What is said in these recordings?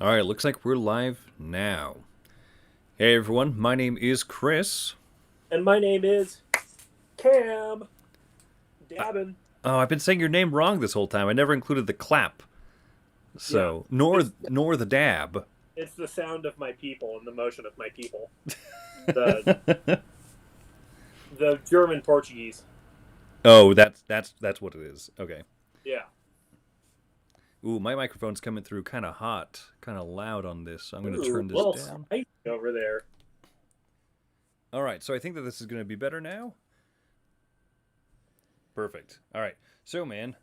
All right, looks like we're live now. Hey everyone, my name is Chris. And my name is Cam Dabbin. Oh, I've been saying your name wrong this whole time. I never included the clap, Yeah, so nor it's nor the dab. it's the sound of my people and the motion of my people. The the German Portuguese. Oh, that's what it is. Okay. Yeah. Ooh, my microphone's coming through kind of hot, kind of loud on this. So I'm going to Ooh, turn a this little down. spicy over there. All right, so I think that this is going to be better now. Perfect. All right, so man,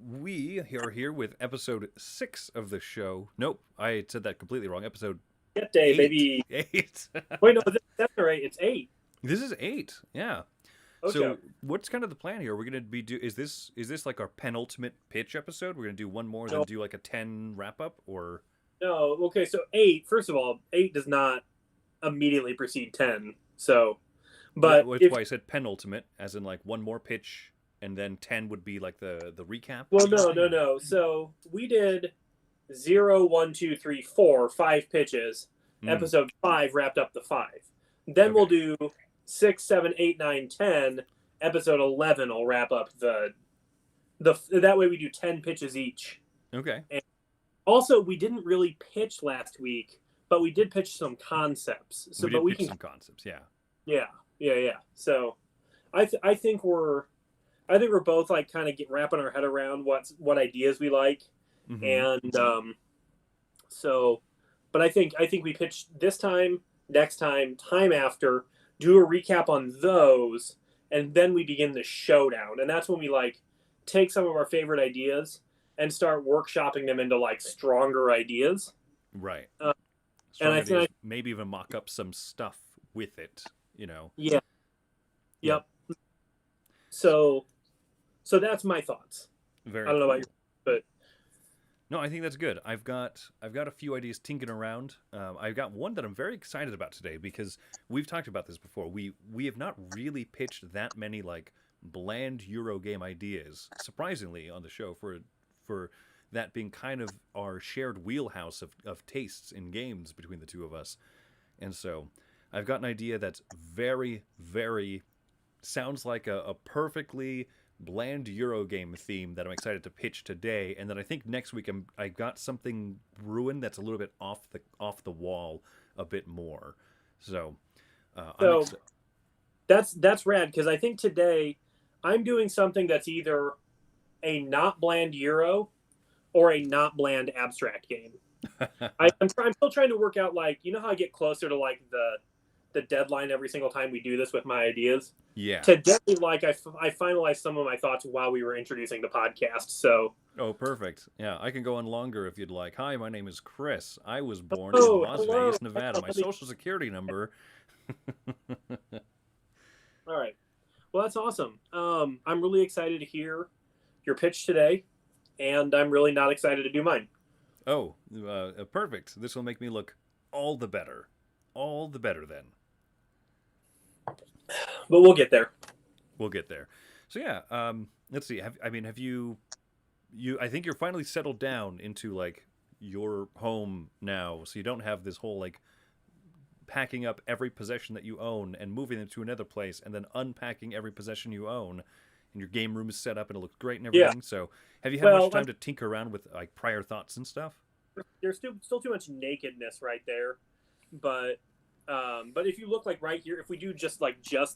we are here with episode 6 of the show. Nope, I said that completely wrong. Episode Get day, 8. baby. 8. Wait, no, is it 7 or 8? It's 8. This is 8. Yeah. Okay. So what's kind of the plan here? We're gonna be is this like our penultimate pitch episode? We're gonna do one more, then No, do like a 10 wrap up, or no. Okay, so 8. First of all, 8 does not immediately precede 10. So, that but was if why I said penultimate, as in like one more pitch, and then 10 would be like the recap well, kind of no, thing. no, Or no. So we did 0, 1, 2, 3, 4, 5 pitches. mm, Episode 5 wrapped up the 5. Then we'll okay, do 6, 7, 8, 9, 10. Episode 11 will wrap up the. That way we do 10 pitches each. okay, And also, we didn't really pitch last week, but we did pitch some concepts. So, we but did we pitch can, some concepts. Yeah. yeah, yeah, yeah. So, I think we're both like kind of wrapping our head around what ideas we like, Mm-hmm. and so, but I think we pitch this time, next time, time after, do a recap on those, and then we begin the showdown, and that's when we like take some of our favorite ideas and start workshopping them into like stronger ideas. Right. Uh, and Strong I think, ideas. Maybe even mock up some stuff with it. You know. yeah, Yep. yep. So, so that's my thoughts. I Very don't know about you, cool. but No, I think that's good. I've got a few ideas tinking around. I've got one that I'm very excited about today because we've talked about this before. We have not really pitched that many like bland Euro game ideas, surprisingly, on the show for that being kind of our shared wheelhouse of tastes in games between the two of us. And so I've got an idea that's very, very sounds like a perfectly bland Eurogame theme that I'm excited to pitch today, and then I think next week I got something brewing that's a little bit off the wall a bit more. So I'm so excited. that's rad because I think today I'm doing something that's either a not bland Euro or a not bland abstract game. I'm still trying to work out like you know how I get closer to like the deadline every single time we do this with my ideas. Yeah. Today, like I finalized some of my thoughts while we were introducing the podcast. So, Oh, perfect. Yeah, I can go on longer if you'd like. Hi, my name is Chris. I was born in oh, Las hello, Vegas, Nevada. hello. My social security number. All right. Well, that's awesome. I'm really excited to hear your pitch today, and I'm really not excited to do mine. Oh, perfect. This will make me look all the better. All the better then. But we'll get there. We'll get there. So yeah, let's see. Have I think you're finally settled down into like your home now, so you don't have this whole like packing up every possession that you own and moving them to another place and then unpacking every possession you own. And your game room is set up and it looks great and Yeah. everything. So have you had much Well, time to tinker around with like prior thoughts and stuff? there's still too much nakedness right there, but if you look like right here, if we do just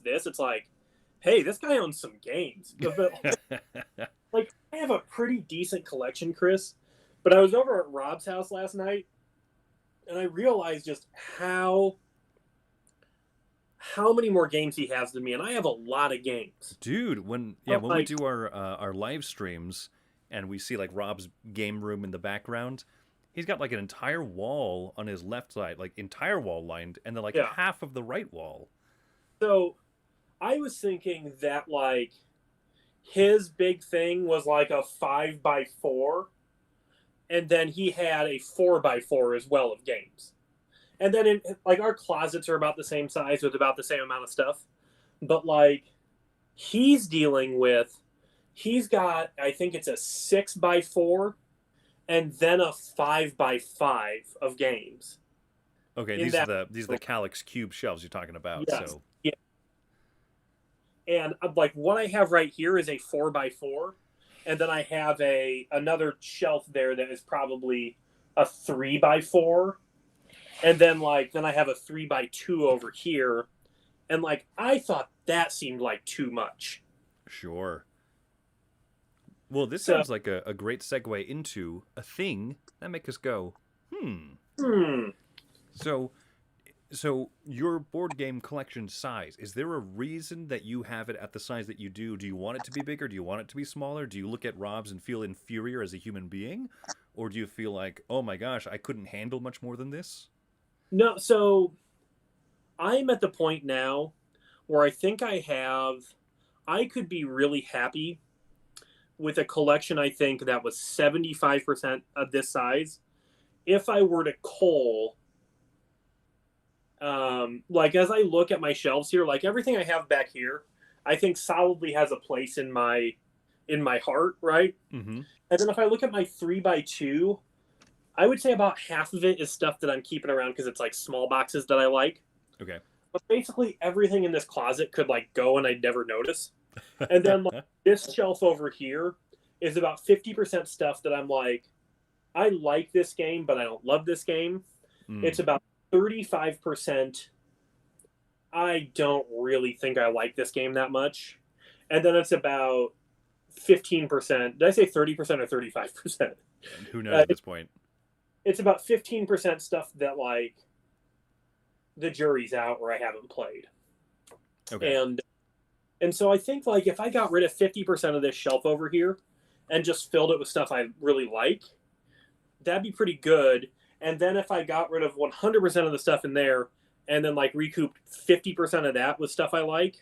this, it's like, hey, this guy owns some games. But like, I have a pretty decent collection, Chris. But I was over at Rob's house last night, and I realized just how many more games he has than me, and I have a lot of games. Dude, when yeah, I'm when we like, do our live streams and we see like Rob's game room in the background, he's got like an entire wall on his left side, like entire wall lined, and then like yeah. half of the right wall. So I was thinking that like his big thing was like a 5x4, and then he had a 4x4 as well of games. And then like our closets are about the same size with about the same amount of stuff, but like he's dealing with, he's got I think it's a 6x4, and then a 5x5 of games Okay, in these are that. the Calyx Cube shelves you're talking about. Yes. So Yeah. And like what I have right here is a 4x4, and then I have another shelf there that is probably a 3x4, and then I have a 3x2 over here, and like I thought that seemed like too much. sure. Well, this So sounds like a great segue into a thing that make us go, hmm. hmm, So so your board game collection size, is there a reason that you have it at the size that you do? Do you want it to be bigger? Do you want it to be smaller? Do you look at Rob's and feel inferior as a human being? Or do you feel like, oh my gosh, I couldn't handle much more than this? no, so I'm at the point now where I think I could be really happy with a collection. I think that was 75% of this size. If I were to cull, like as I look at my shelves here, like everything I have back here, I think solidly has a place in my heart, right? Mm-hmm. And then if I look at my 3x2, I would say about half of it is stuff that I'm keeping around because it's like small boxes that I like. Okay. But basically everything in this closet could like go and I'd never notice. And then like this shelf over here is about 50% stuff that I'm like, I like this game, but I don't love this game. It's Mm, about 35%. I don't really think I like this game that much. And then it's about 15%. Did I say 30% or 35%? who knows at this point? It's about 15% stuff that like the jury's out where I haven't played. Okay. And so I think like if I got rid of 50% of this shelf over here and just filled it with stuff I really like, that'd be pretty good. And then if I got rid of 100% of the stuff in there and then like recouped 50% of that with stuff I like,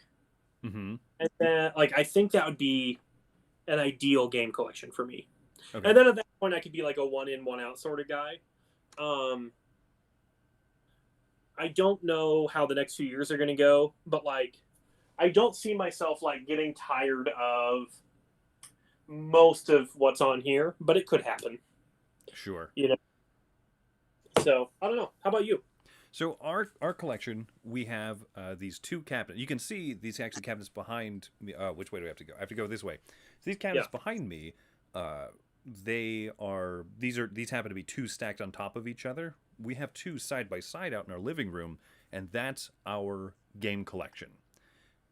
Mm-hmm. and then like I think that would be an ideal game collection for me. Okay. And then at that point I could be like a one in, one out sort of guy. Um I don't know how the next few years are going to go, but like I don't see myself like getting tired of most of what's on here, but it could happen, Sure. you know. So I don't know. How about you? So our collection, we have these two cabinets. You can see these actually cabinets behind me. Which way do we have to go? I have to go this way. So these Yeah. cabinets behind me, uh, these happen to be two stacked on top of each other. We have two side by side out in our living room, and that's our game collection.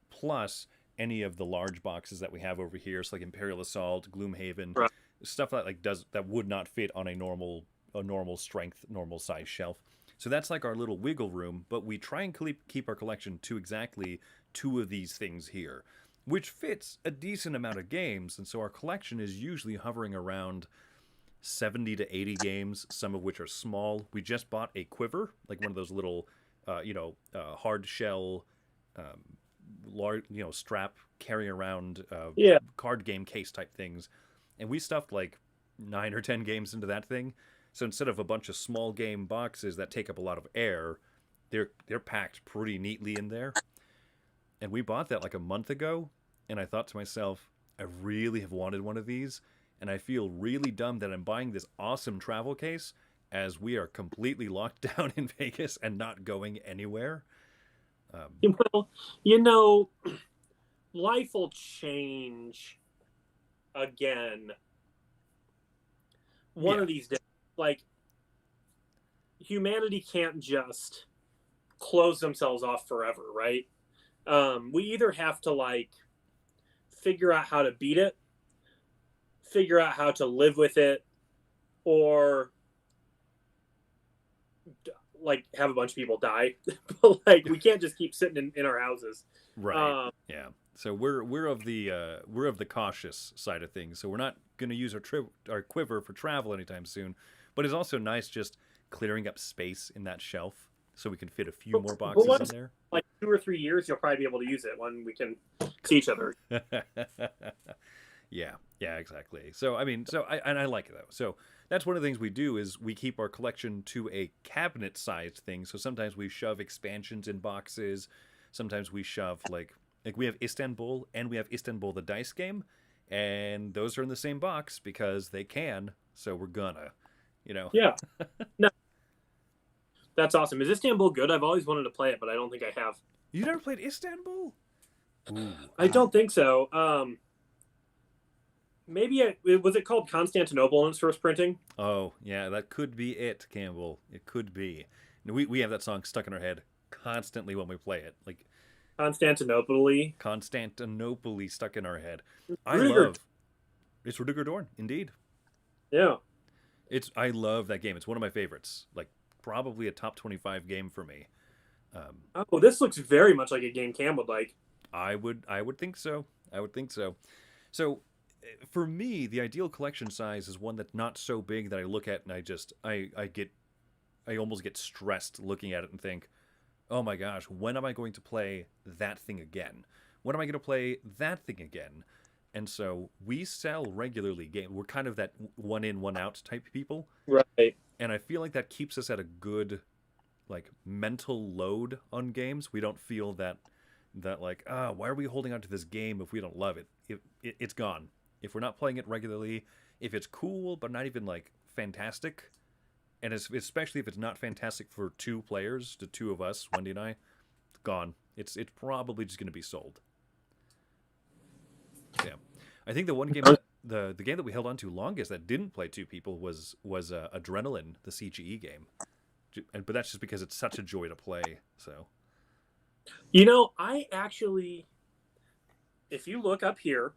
Plus any of the large boxes that we have over here, so like Imperial Assault, Gloomhaven, Right. stuff that would not fit on a normal strength, normal size shelf. So that's like our little wiggle room, but we try and keep our collection to exactly two of these things here, which fits a decent amount of games, and so our collection is usually hovering around 70 to 80 games, some of which are small. We just bought a quiver, like one of those little, hard shell, um, large, strap carrying around Yeah. card game case type things, and we stuffed like 9 or 10 games into that thing. So instead of a bunch of small game boxes that take up a lot of air, they're packed pretty neatly in there. And we bought that like a month ago, and I thought to myself, I really have wanted one of these, and I feel really dumb that I'm buying this awesome travel case as we are completely locked down in Vegas and not going anywhere. Um, Well, you know, life will change again one yeah, of these days. Like humanity can't just close themselves off forever, right? We either have to like figure out how to beat it, figure out how to live with it, or like have a bunch of people die. But like we can't just keep sitting in our houses. right. Um, Yeah. So we're of the cautious side of things. So we're not going to use our quiver for travel anytime soon. But it's also nice just clearing up space in that shelf so we can fit a few more but boxes in once there. like 2 or 3 years, you'll probably be able to use it when we can see each other. Yeah, yeah, exactly. So I mean, I like it though. So that's one of the things we do is we keep our collection to a cabinet-sized thing. So sometimes we shove expansions in boxes. Sometimes we shove like we have Istanbul and we have Istanbul the dice game, and those are in the same box because they can. so we're gonna, you know. Yeah. No, that's awesome. Is Istanbul good? I've always wanted to play it, but I don't think I have. You never played Istanbul? Ooh. I don't think so. Maybe was it called Constantinople in its first printing? Oh, yeah, that could be it, Campbell. It could be. We have that song stuck in our head constantly when we play it. Like Constantinople. Constantinople stuck in our head. I Rudiger. love it's Rudiger Dorn, indeed. Yeah. I love that game. It's one of my favorites. Like probably a top 25 game for me. Oh, this looks very much like a game Cam would like. I would think so. I would think so. So for me, the ideal collection size is one that's not so big that I look at and I almost get stressed looking at it and think, "Oh my gosh, when am I going to play that thing again? When am I going to play that thing again?" And so we sell regularly game. We're kind of that one in, one out type people. Right. And I feel like that keeps us at a good like mental load on games. We don't feel that like, why are we holding on to this game if we don't love it? It's gone. If we're not playing it regularly, if it's cool but not even like fantastic, and especially if it's not fantastic for two players, the two of us, Wendy and I, it's gone. It's probably just going to be sold. Yeah, I think the one game, the game that we held on to longest that didn't play two people was Adrenaline, the CGE game, but that's just because it's such a joy to play. So, You know, I actually, if you look up here,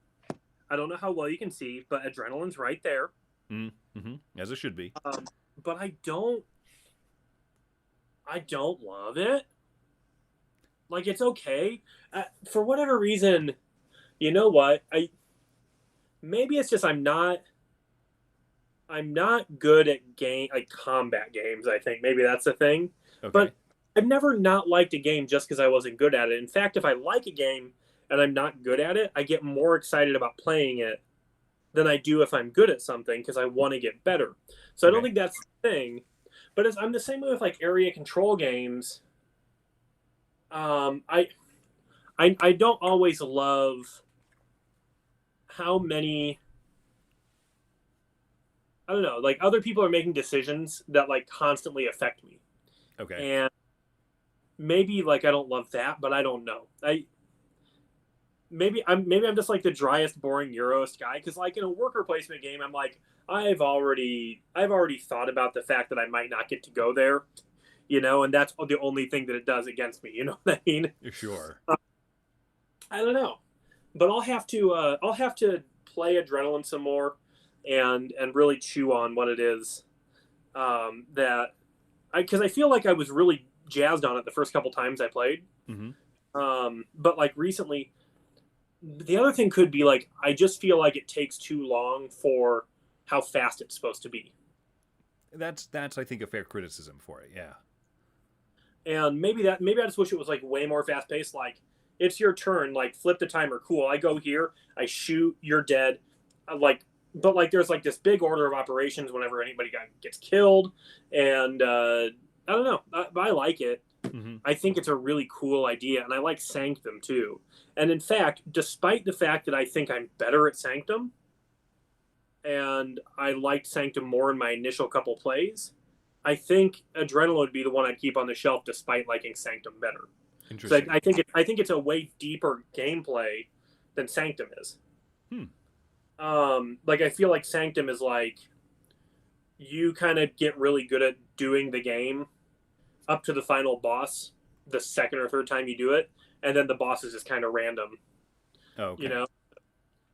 I don't know how well you can see, but Adrenaline's right there. mm-hmm. As it should be. But I don't love it. Like it's okay. For whatever reason, you know what? Maybe it's just I'm not good at combat games, I think. Maybe that's the thing. Okay. But I've never not liked a game just because I wasn't good at it. In fact, if I like a game and I'm not good at it, I get more excited about playing it than I do if I'm good at something because I want to get better. So I don't think that's the thing. But I'm the same way with like area control games. I don't always love how many. I don't know. Like other people are making decisions that like constantly affect me. Okay. And maybe like I don't love that, but I don't know. Maybe I'm just like the driest, boring Euros guy because like in a worker placement game, I'm like I've already thought about the fact that I might not get to go there, you know, and that's the only thing that it does against me. You know what I mean? Sure. I don't know, but I'll have to play Adrenaline some more and really chew on what it is that because I feel like I was really jazzed on it the first couple times I played. Mm-hmm. But like recently, the other thing could be like I just feel like it takes too long for how fast it's supposed to be. That's I think a fair criticism for it. Yeah. And maybe I just wish it was like way more fast paced. Like it's your turn. Like flip the timer. Cool. I go here. I shoot. You're dead. But like there's like this big order of operations whenever anybody gets killed, and I don't know. I like it. Mm-hmm. I think it's a really cool idea, and I like Sanctum too. And in fact, despite the fact that I think I'm better at Sanctum, and I liked Sanctum more in my initial couple plays, I think Adrenaline would be the one I'd keep on the shelf despite liking Sanctum better. Interesting. So I think it's a way deeper gameplay than Sanctum is. Like I feel like Sanctum is like you kind of get really good at doing the game up to the final boss the second or third time you do it, and then the boss is just kind of random. Oh, okay. You know,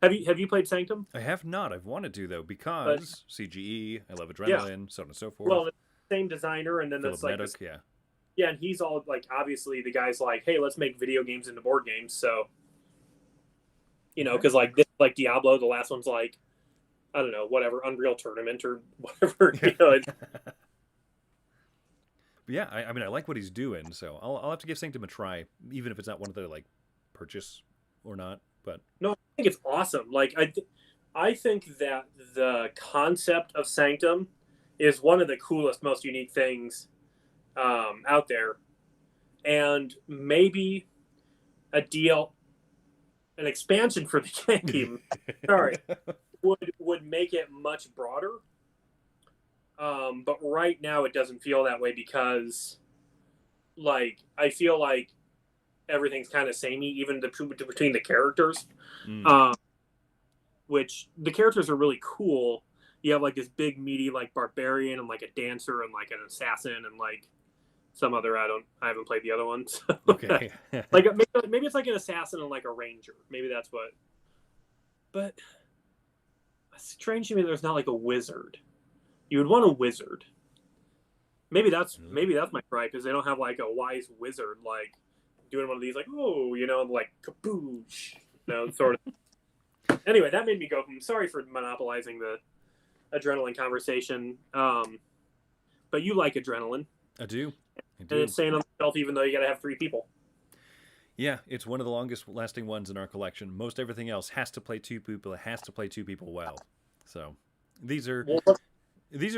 have you played Sanctum? I have not. I've wanted to though because CGE, I love Adrenaline, Yeah. so on and so forth. Well, same designer, and then Philip that's like Neddock, yeah. Yeah, and he's all like obviously the guy's like, hey, let's make video games into board games. So you know, because like this like Diablo, the last one's like I don't know, whatever, Unreal Tournament or whatever. You know, But yeah, I mean, I like what he's doing, so I'll have to give Sanctum a try, even if it's not one that I like purchase or not. But no, I think it's awesome. Like I think that the concept of Sanctum is one of the coolest, most unique things out there, and maybe an expansion for the game. Sorry, would make it much broader. But right now it doesn't feel that way because, like, I feel like everything's kind of samey, even between the characters. Mm. Um, which the characters are really cool. You have like this big meaty like barbarian and like a dancer and like an assassin and like some other I haven't played the other ones. Okay. Like maybe it's like an assassin and like a ranger. Maybe that's what. But strange to me, there's not like a wizard. You would want a wizard. Maybe that's my gripe is they don't have like a wise wizard like doing one of these like like kaboosh, sort of. Anyway, that made me go. I'm sorry for monopolizing the adrenaline conversation. But you like adrenaline. I do. I do. And it's staying on the shelf even though you got to have 3 people. Yeah, it's one of the longest lasting ones in our collection. Most everything else has to play 2 people. It has to play 2 people well. So these are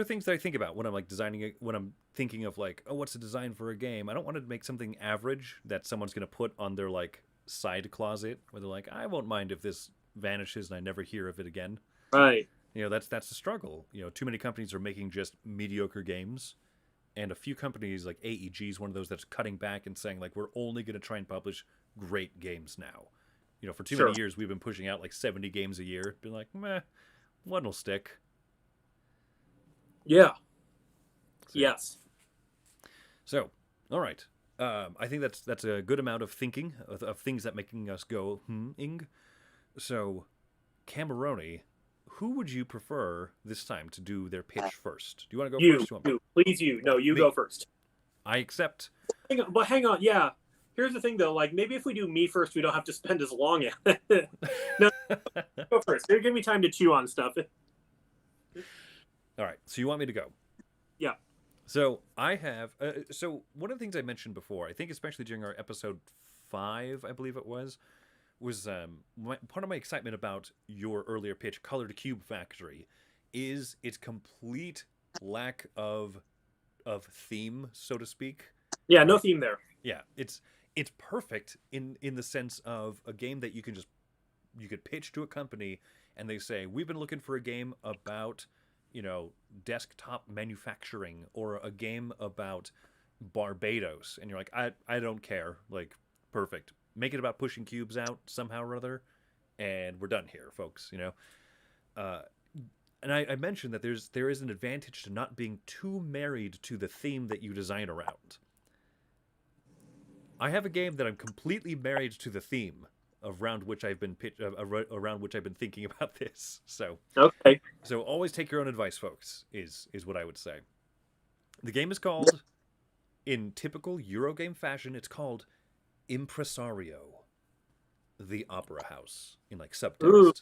things that I think about when I'm like designing it. When I'm thinking of like, oh, what's the design for a game? I don't want to make something average that someone's going to put on their like side closet where they're like, I won't mind if this vanishes and I never hear of it again. Right. That's the struggle. Too many companies are making just mediocre games, and a few companies like AEG is one of those that's cutting back and saying like we're only going to try and publish great games now. For too many years we've been pushing out like 70 games a year. Been like, meh, one will stick. Yeah. Yes. So, all right. I think that's a good amount of thinking of things that making us go ing. So, Cameroni, who would you prefer this time to do their pitch first? Do you want to go first? Please, No, you go first. I accept. Hang on. Yeah. Here's the thing, though. Like, maybe if we do me first, we don't have to spend as long at it. No, go first. Give me time to chew on stuff. All right. So you want me to go? Yeah. So I have. So one of the things I mentioned before, I think especially during our episode 5, I believe it was part of my excitement about your earlier pitch, Colored Cube Factory, is its complete lack of theme, so to speak. Yeah, no theme there. Yeah, it's perfect in the sense of a game that you could pitch to a company and they say, we've been looking for a game about desktop manufacturing or a game about Barbados, and you're like, I don't care, like, perfect, make it about pushing cubes out somehow or other, and we're done here, folks. And I mentioned that there is an advantage to not being too married to the theme that you design around. I have a game that I'm completely married to the theme around which I've been thinking about this. So okay. So always take your own advice, folks. Is what I would say. The game is called, in typical Eurogame fashion, it's called Impresario, the Opera House, in like subtext. Ooh.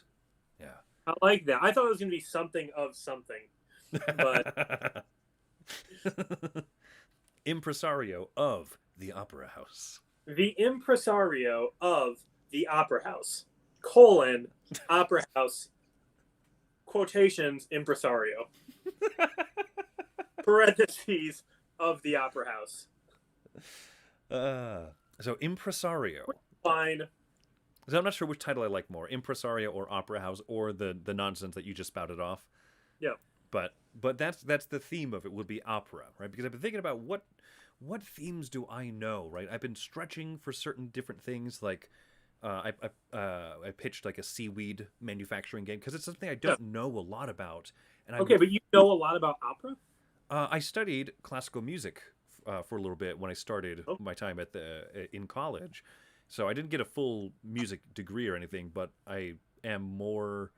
Yeah. I like that. I thought it was going to be something of something, but Impresario of the Opera House. The Impresario of the Opera House, Opera House, quotations, Impresario, parentheses, of the Opera House. So Impresario. Fine. So I'm not sure which title I like more, Impresario or Opera House, or the nonsense that you just spouted off. Yeah. But that's the theme of it, would be opera, right? Because I've been thinking about what themes do I know, right? I've been stretching for certain different things, like I pitched like a seaweed manufacturing game because it's something I don't know a lot about. And but you know a lot about opera? I studied classical music for a little bit when I started my time in college. So I didn't get a full music degree or anything, but I am more.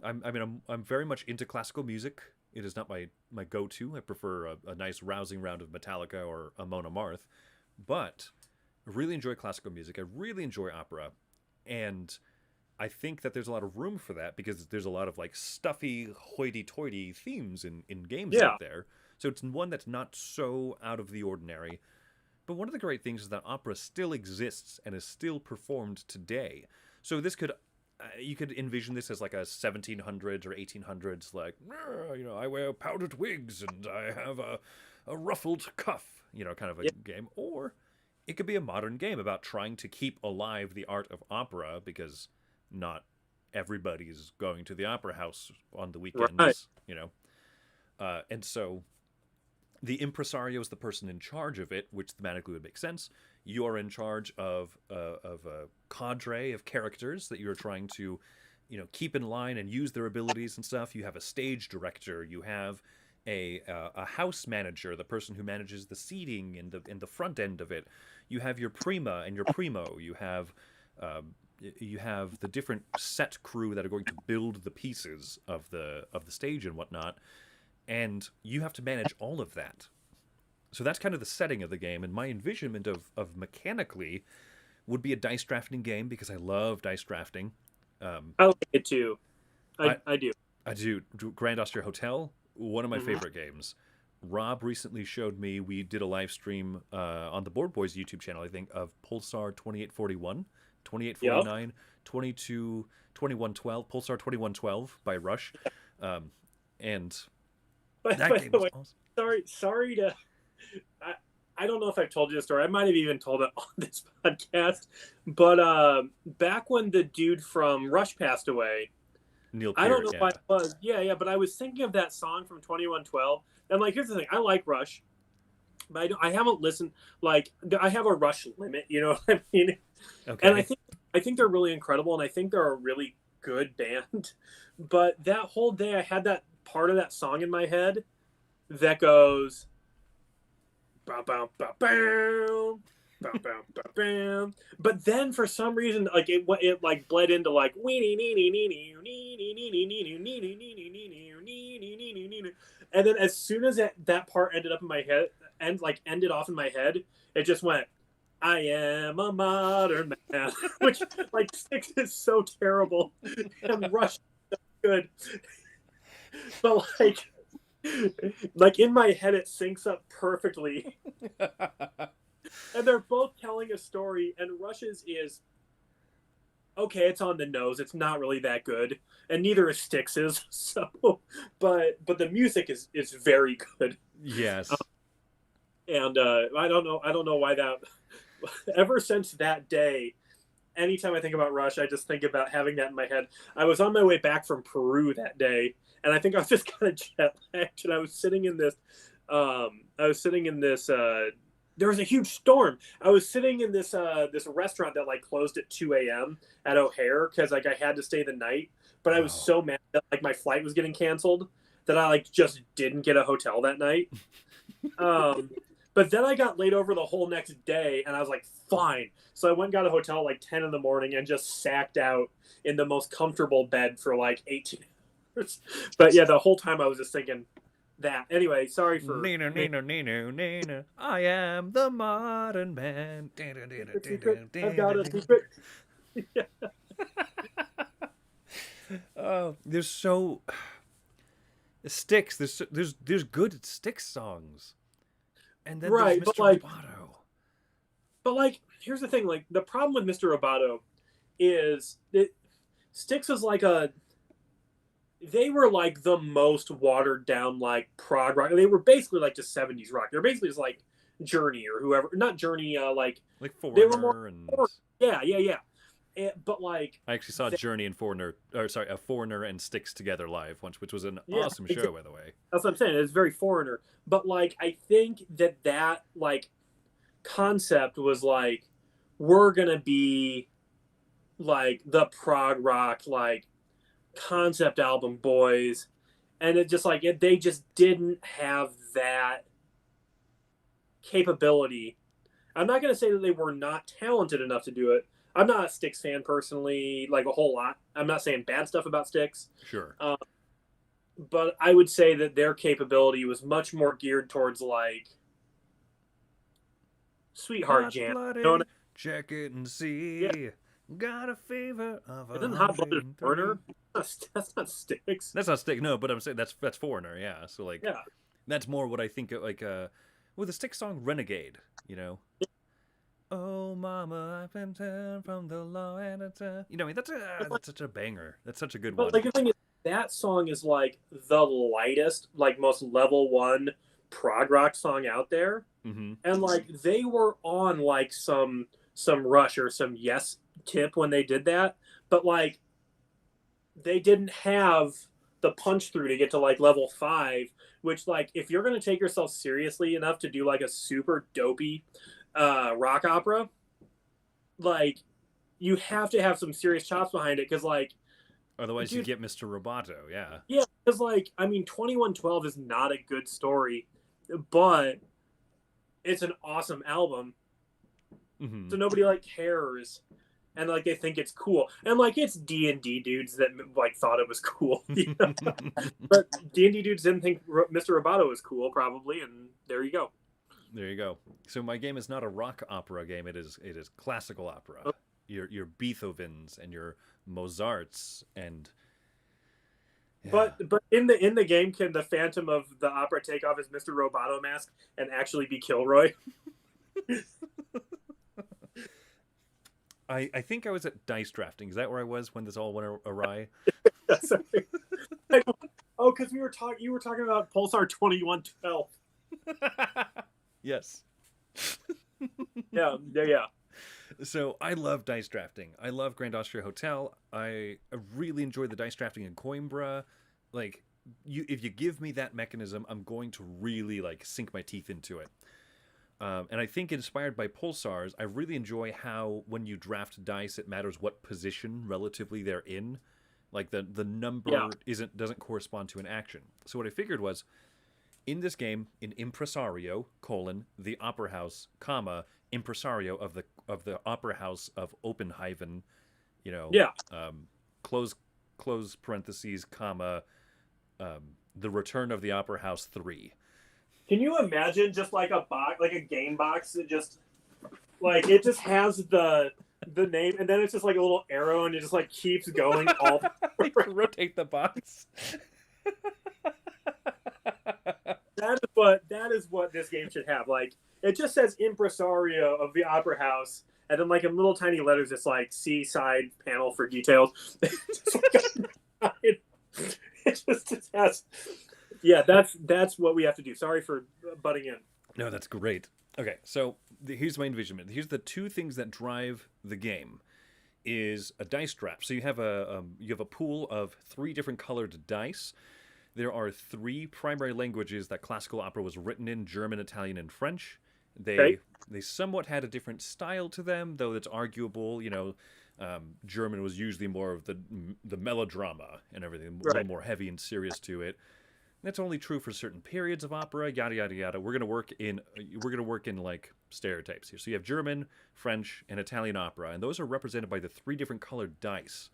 I'm very much into classical music. It is not my go-to. I prefer a nice rousing round of Metallica or Amon Amarth, but I really enjoy classical music. I really enjoy opera, and I think that there's a lot of room for that because there's a lot of like stuffy, hoity-toity themes in games out there. So it's one that's not so out of the ordinary. But one of the great things is that opera still exists and is still performed today. So this could, you could envision this as like a 1700s or 1800s, like, I wear powdered wigs and I have a ruffled cuff, kind of a game. Or it could be a modern game about trying to keep alive the art of opera because not everybody's going to the opera house on the weekends, Right. And so the impresario is the person in charge of it, which thematically would make sense. You're in charge of a cadre of characters that you're trying to, keep in line and use their abilities and stuff. You have a stage director. You have a house manager, the person who manages the seating in the front end of it. You have your prima and your primo. You have the different set crew that are going to build the pieces of the stage and whatnot, and you have to manage all of that. So that's kind of the setting of the game, and my envisionment of mechanically would be a dice drafting game because I love dice drafting. I like it too. I, I do. I do. Grand Austria Hotel, one of my Mhm. favorite games. Rob recently showed me, we did a live stream on the Board Boys YouTube channel, I think, of Pulsar 2841, Yep. 2849, 22, 2112, Pulsar 2112 by Rush. And that By game the was way, awesome. sorry to. I don't know if I've told you the story. I might have even told it on this podcast. But back when the dude from Rush passed away, Neil I don't Peart, know yeah. why it was. Yeah. But I was thinking of that song from 2112. And like, here's the thing: I like Rush, but I haven't listened. Like, I have a Rush limit. You know what I mean? Okay. And I think they're really incredible, and I think they're a really good band. But that whole day, I had that part of that song in my head that goes, bow, bow, bow, bow, bow, bow, bow, bow. But then for some reason, like it like bled into like and then as soon as that part ended up in my head and like ended off in my head, it just went, I am a modern man, which like Styx is so terrible and Rush is so good, but like in my head it syncs up perfectly, and they're both telling a story, and Rush's is okay, it's on the nose, it's not really that good, and neither is Styx's. So but the music is very good. Yes. And I don't know why that ever since that day, anytime I think about Rush, I just think about having that in my head. I was on my way back from Peru that day, and I think I was just kind of jet lagged, and I was sitting in this there was a huge storm. I was sitting in this restaurant that like closed at 2 a.m. at O'Hare because like I had to stay the night, but I was Wow. so mad that like my flight was getting canceled that I like just didn't get a hotel that night. But then I got laid over the whole next day, and I was like, fine. So I went and got a hotel at like 10 in the morning and just sacked out in the most comfortable bed for like 18 hours. But yeah, the whole time I was just thinking that. Anyway, sorry for. Nino, Nino, Nino, Nino. I am the modern man. Secret. I've got a secret. Oh, there's so Styx. There's good Styx songs, and then Right, there's but Mr. like, Roboto. here's the thing: like, the problem with Mr. Roboto is it Styx is like a. They were like the most watered down like prog rock. They were basically like just 70s rock. They're basically just like Journey or whoever, not Journey. Like Like they were more. Foreigner and Yeah. But like, I actually saw Journey and Foreigner, or sorry, a Foreigner and Styx together live once, which was an yeah, awesome show, by the way. that's what I'm saying. It's very Foreigner. But like, I think that like concept was like, we're gonna be like the prog rock like concept album boys, and it just like they just didn't have that capability. I'm not going to say that they were not talented enough to do it. I'm not a Styx fan personally, like a whole lot. I'm not saying bad stuff about Styx, Sure. but I would say that their capability was much more geared towards like Sweetheart Jam. You know what Check it and see. Yeah. Got a fever of And then Hot Blooded 103. Burner. That's not Styx. That's not Styx, no, but I'm saying that's Foreigner, yeah. So like, Yeah. that's more what I think of, like with the Styx song Renegade, you know. Oh, mama, I've been turned from the law and it's I mean, that's such a banger. That's such a good one. But like the thing is, that song is like the lightest, like most level one prog rock song out there, Mm-hmm. and like they were on like some Rush or some Yes tip when they did that, but like they didn't have the punch through to get to like level 5, which like if you're going to take yourself seriously enough to do like a super dopey rock opera, like you have to have some serious chops behind it, because like Otherwise, you dude, get Mr. Roboto. Yeah. yeah, because like I mean 2112 is not a good story, but it's an awesome album, Mm-hmm. so nobody like cares, and like they think it's cool, and like it's D&D dudes that like thought it was cool. But D&D dudes didn't think Mr. Roboto was cool, probably, and there you go. There you go. So my game is not a rock opera game. It is classical opera. Your Beethovens and your Mozarts and yeah. But in the game, can the Phantom of the Opera take off his Mr. Roboto mask and actually be Kilroy? I think I was at dice drafting. Is that where I was when this all went awry? Oh, because you were talking about Pulsar 2112. Yes. Yeah. So I love dice drafting. I love Grand Austria Hotel. I really enjoy the dice drafting in Coimbra. Like if you give me that mechanism, I'm going to really like sink my teeth into it. And I think inspired by Pulsars, I really enjoy how when you draft dice, it matters what position relatively they're in. Like the number Yeah. doesn't correspond to an action. So what I figured was in this game, in Impresario, the Opera House, Impresario of the Opera House of Oppenhaven, Yeah. Close parentheses, the Return of the Opera House 3. Can you imagine just like a box, like a game box that just like it just has the name, and then it's just like a little arrow, and it just like keeps going all. Rotate the box. That is what this game should have. Like it just says Impresario of the Opera House, and then like in little tiny letters, it's like Seaside panel for details. It just has. Yeah, that's what we have to do. Sorry for butting in. No, that's great. Okay, so here's my envisionment. Here's the two things that drive the game. Is a dice draft. So you have a pool of 3 different colored dice. There are 3 primary languages that classical opera was written in: German, Italian, and French. They somewhat had a different style to them, though it's arguable. German was usually more of the melodrama and everything, a little more heavy and serious to it. That's only true for certain periods of opera. Yada yada yada. We're gonna work in like stereotypes here. So you have German, French, and Italian opera, and those are represented by the 3 different colored dice.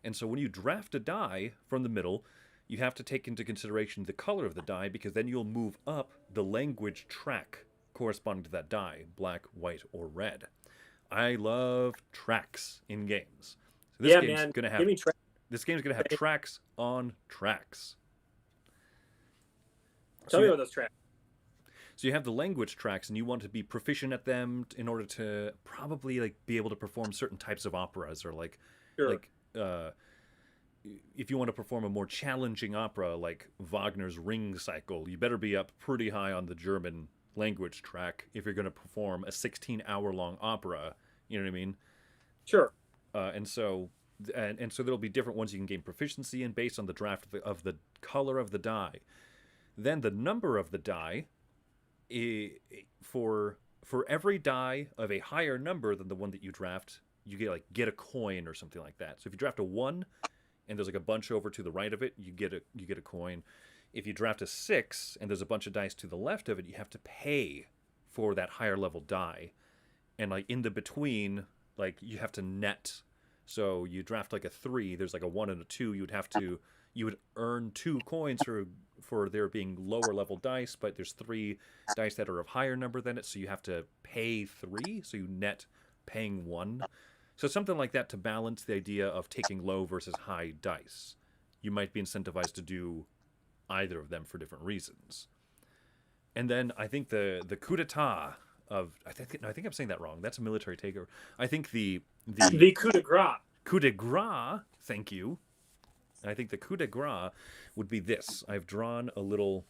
And so when you draft a die from the middle, you have to take into consideration the color of the die, because then you'll move up the language track corresponding to that die: black, white, or red. I love tracks in games. So this game's gonna have tracks on tracks. Tell me about those tracks. So you have the language tracks, and you want to be proficient at them in order to probably like be able to perform certain types of operas, or like if you want to perform a more challenging opera like Wagner's Ring Cycle, you better be up pretty high on the German language track if you're going to perform a 16-hour long opera. You know what I mean? Sure. And so there'll be different ones you can gain proficiency in based on the draft of the color of the die. Then the number of the die, for every die of a higher number than the one that you draft, you get a coin or something like that. So if you draft a 1 and there's like a bunch over to the right of it, you get a coin. If you draft a 6 and there's a bunch of dice to the left of it, you have to pay for that higher level die. And like in the between, like you have to net. So you draft like a 3, there's like a 1 and a 2, you would earn 2 coins for there being lower level dice, but there's 3 dice that are of higher number than it, so you have to pay 3, so you net paying 1. So something like that to balance the idea of taking low versus high dice. You might be incentivized to do either of them for different reasons. And then I think the coup d'etat of I think I'm saying that wrong. That's a military takeover. I think the coup de grace. Coup de grace, thank you. And I think the coup de grace would be this. I've drawn a little.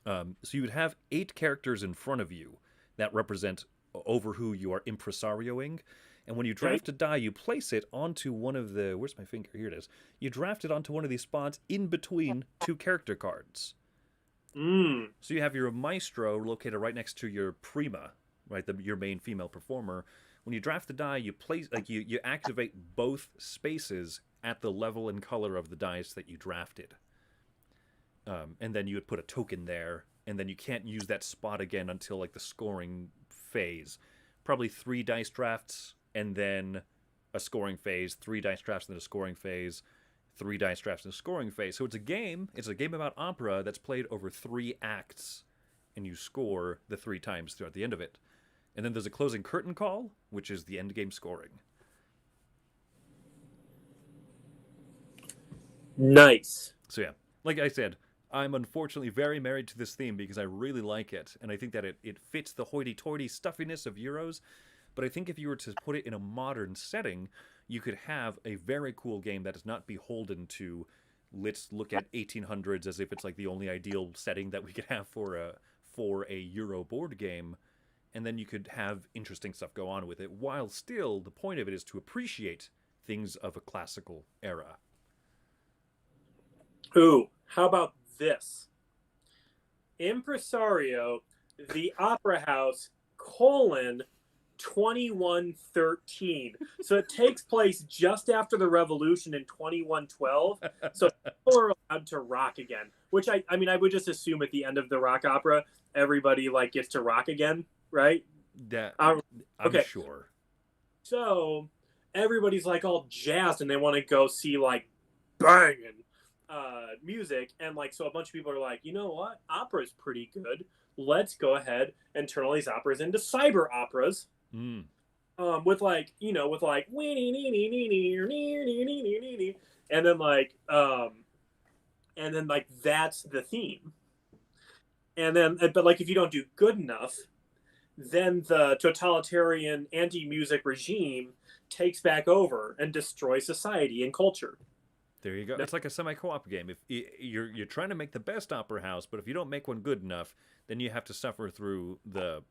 So you would have 8 characters in front of you that represent over who you are impresarioing, And when you draft a die, you place it onto one of the... Where's my finger? Here it is. You draft it onto one of these spots in between two character cards. Mm. So you have your Maestro located right next to your Prima, right? Your main female performer. When you draft the die, you place you activate both spaces at the level and color of the dice that you drafted. And then you would put a token there, and then you can't use that spot again until like the scoring phase. Probably 3 dice drafts, and then a scoring phase, 3 dice drafts, and then a scoring phase, 3 dice drafts, and a scoring phase. So it's a game about opera that's played over 3 acts, and you score the 3 times throughout the end of it. And then there's a closing curtain call, which is the end game scoring. Nice. So yeah, like I said, I'm unfortunately very married to this theme because I really like it, and I think that it fits the hoity-toity stuffiness of Euros. But I think if you were to put it in a modern setting, you could have a very cool game that is not beholden to, let's look at 1800s as if it's like the only ideal setting that we could have for a Euro board game. And then you could have interesting stuff go on with it, while still the point of it is to appreciate things of a classical era. Ooh, how about this? Impresario, the Opera House, 2113. So it takes place just after the revolution in 2112. So people are allowed to rock again, which I mean, I would just assume at the end of the rock opera, everybody like gets to rock again, right? That I'm sure. So everybody's like all jazzed and they want to go see like banging music, and like so a bunch of people are like, you know what, opera is pretty good, let's go ahead and turn all these operas into cyber operas. With like, you know, with like and then like that's the theme. And then but like if you don't do good enough, then the totalitarian anti-music regime takes back over and destroys society and culture. There you go. It's like a semi-co-op game. If you're trying to make the best opera house, but if you don't make one good enough, then you have to suffer through the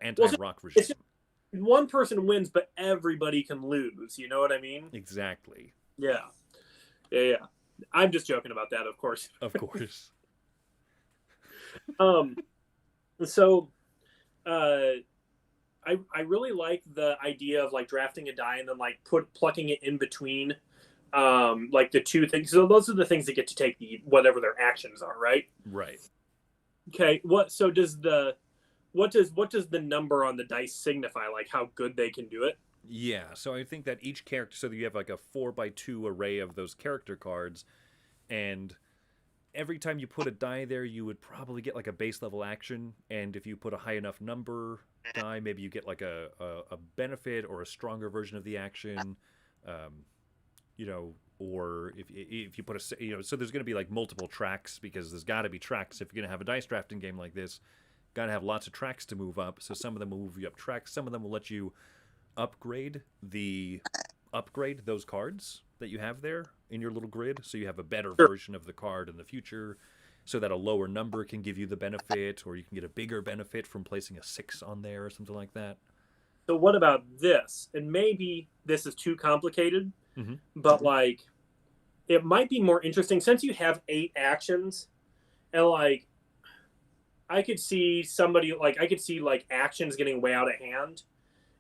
anti-rock regime. One person wins, but everybody can lose. You know what I mean? Exactly. Yeah. I'm just joking about that, of course. Of course. So, I really like the idea of like drafting a die and then like plucking it in between. Like the two things. So those are the things that get to take whatever their actions are, right? Right. Okay. What does the number on the dice signify? Like how good they can do it? Yeah. So I think that each character, so that you have like a 4x2 array of those character cards, and every time you put a die there, you would probably get like a base level action. And if you put a high enough number die, maybe you get like a benefit or a stronger version of the action. You know, or if you put a, you know, so there's going to be like multiple tracks, because there's got to be tracks if you're going to have a dice drafting game like this. Got to have lots of tracks to move up. So some of them will move you up tracks. Some of them will let you upgrade those cards that you have there in your little grid, so you have a better version of the card in the future, so that a lower number can give you the benefit, or you can get a bigger benefit from placing a 6 on there or something like that. So what about this? And maybe this is too complicated, but like it might be more interesting since you have 8 actions, and like I could see actions getting way out of hand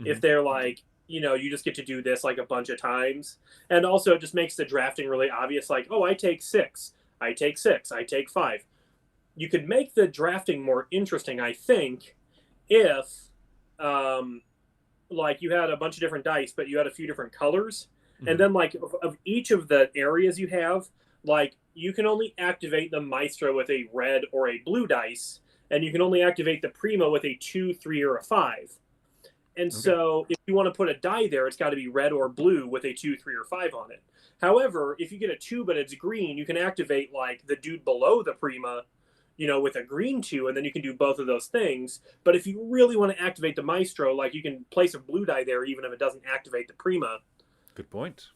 if they're like, you know, you just get to do this like a bunch of times. And also it just makes the drafting really obvious, like, oh, I take 6, I take 6, I take 5. You could make the drafting more interesting, I think, if like you had a bunch of different dice, but you had a few different colors. And then like of each of the areas you have, like you can only activate the Maestro with a red or a blue dice, and you can only activate the Prima with a 2, 3, or a 5. And so if you want to put a die there, it's got to be red or blue with a 2, 3, or 5 on it. However, if you get a 2 but it's green, you can activate like the dude below the Prima, you know, with a green 2, and then you can do both of those things. But if you really want to activate the Maestro, like you can place a blue die there even if it doesn't activate the Prima. Good point.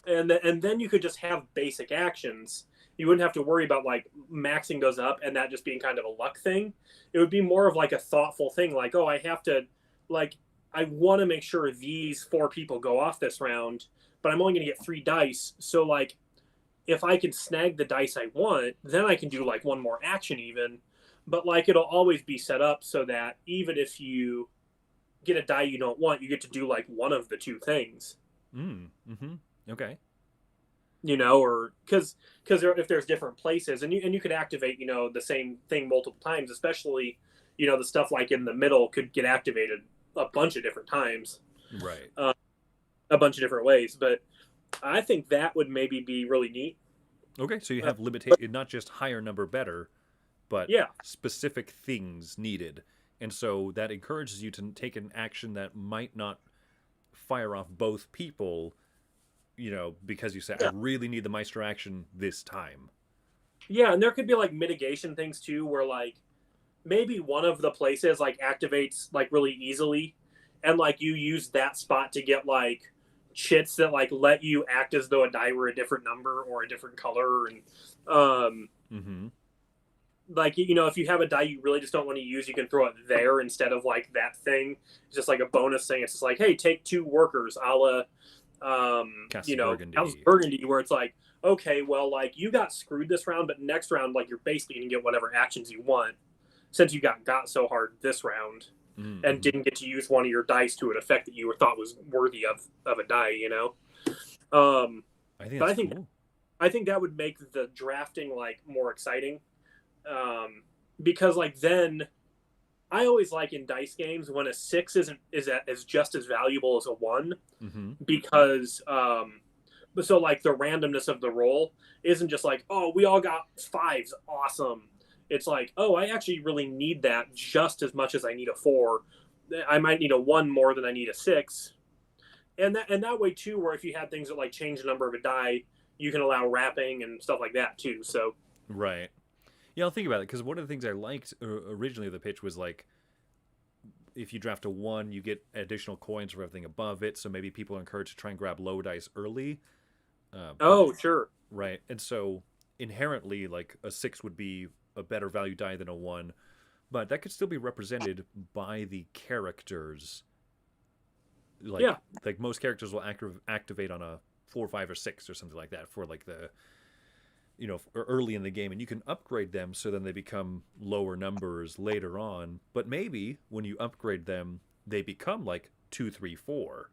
And then you could just have basic actions. You wouldn't have to worry about like maxing those up and that just being kind of a luck thing. It would be more of like a thoughtful thing, like, oh, I I want to make sure these 4 people go off this round, but I'm only going to get 3 dice. So like, if I can snag the dice I want, then I can do like one more action even. But like, it'll always be set up so that even if you get a die you don't want, you get to do like one of the 2 things. Okay. Or because if there's different places, and you could activate the same thing multiple times, especially the stuff like in the middle could get activated a bunch of different times, Right. A bunch of different ways. But I think that would maybe be really neat. Okay, so you have limitation, not just higher number better, but Yeah, specific things needed. And so that encourages you to take an action that might not fire off both people, because you say, I really need the Maestro action this time. yeah, and there could be like mitigation things too, where like maybe one of the places like activates like really easily, and like you use that spot to get like chits that like let you act as though a die were a different number or a different color, and like if you have a die you really just don't want to use, you can throw it there instead of like that thing. It's just like a bonus thing. It's just like, hey, take 2 workers, a la House Burgundy, where it's like, okay, well, like you got screwed this round, but next round, like you're basically gonna get whatever actions you want, since you got so hard this round and didn't get to use one of your dice to an effect that you thought was worthy of a die. I think that's cool. I think that would make the drafting like more exciting, because like then I always like in dice games when a 6 is just as valuable as a 1, because so like the randomness of the roll isn't just like, oh, we all got 5s, awesome. It's like, oh, I actually really need that just as much as I need a 4. I might need a 1 more than I need a 6, and that way too, where if you had things that like change the number of a die, you can allow wrapping and stuff like that too. So right. Yeah, I'll think about it, because one of the things I liked originally of the pitch was like, if you draft a 1, you get additional coins for everything above it. So maybe people are encouraged to try and grab low dice early. Sure. Right. And so inherently, like a 6 would be a better value die than a 1, but that could still be represented by the characters. Like most characters will activate on a 4, 5, or 6 or something like that for like the early in the game, and you can upgrade them so then they become lower numbers later on. But maybe when you upgrade them, they become like 2, 3, 4.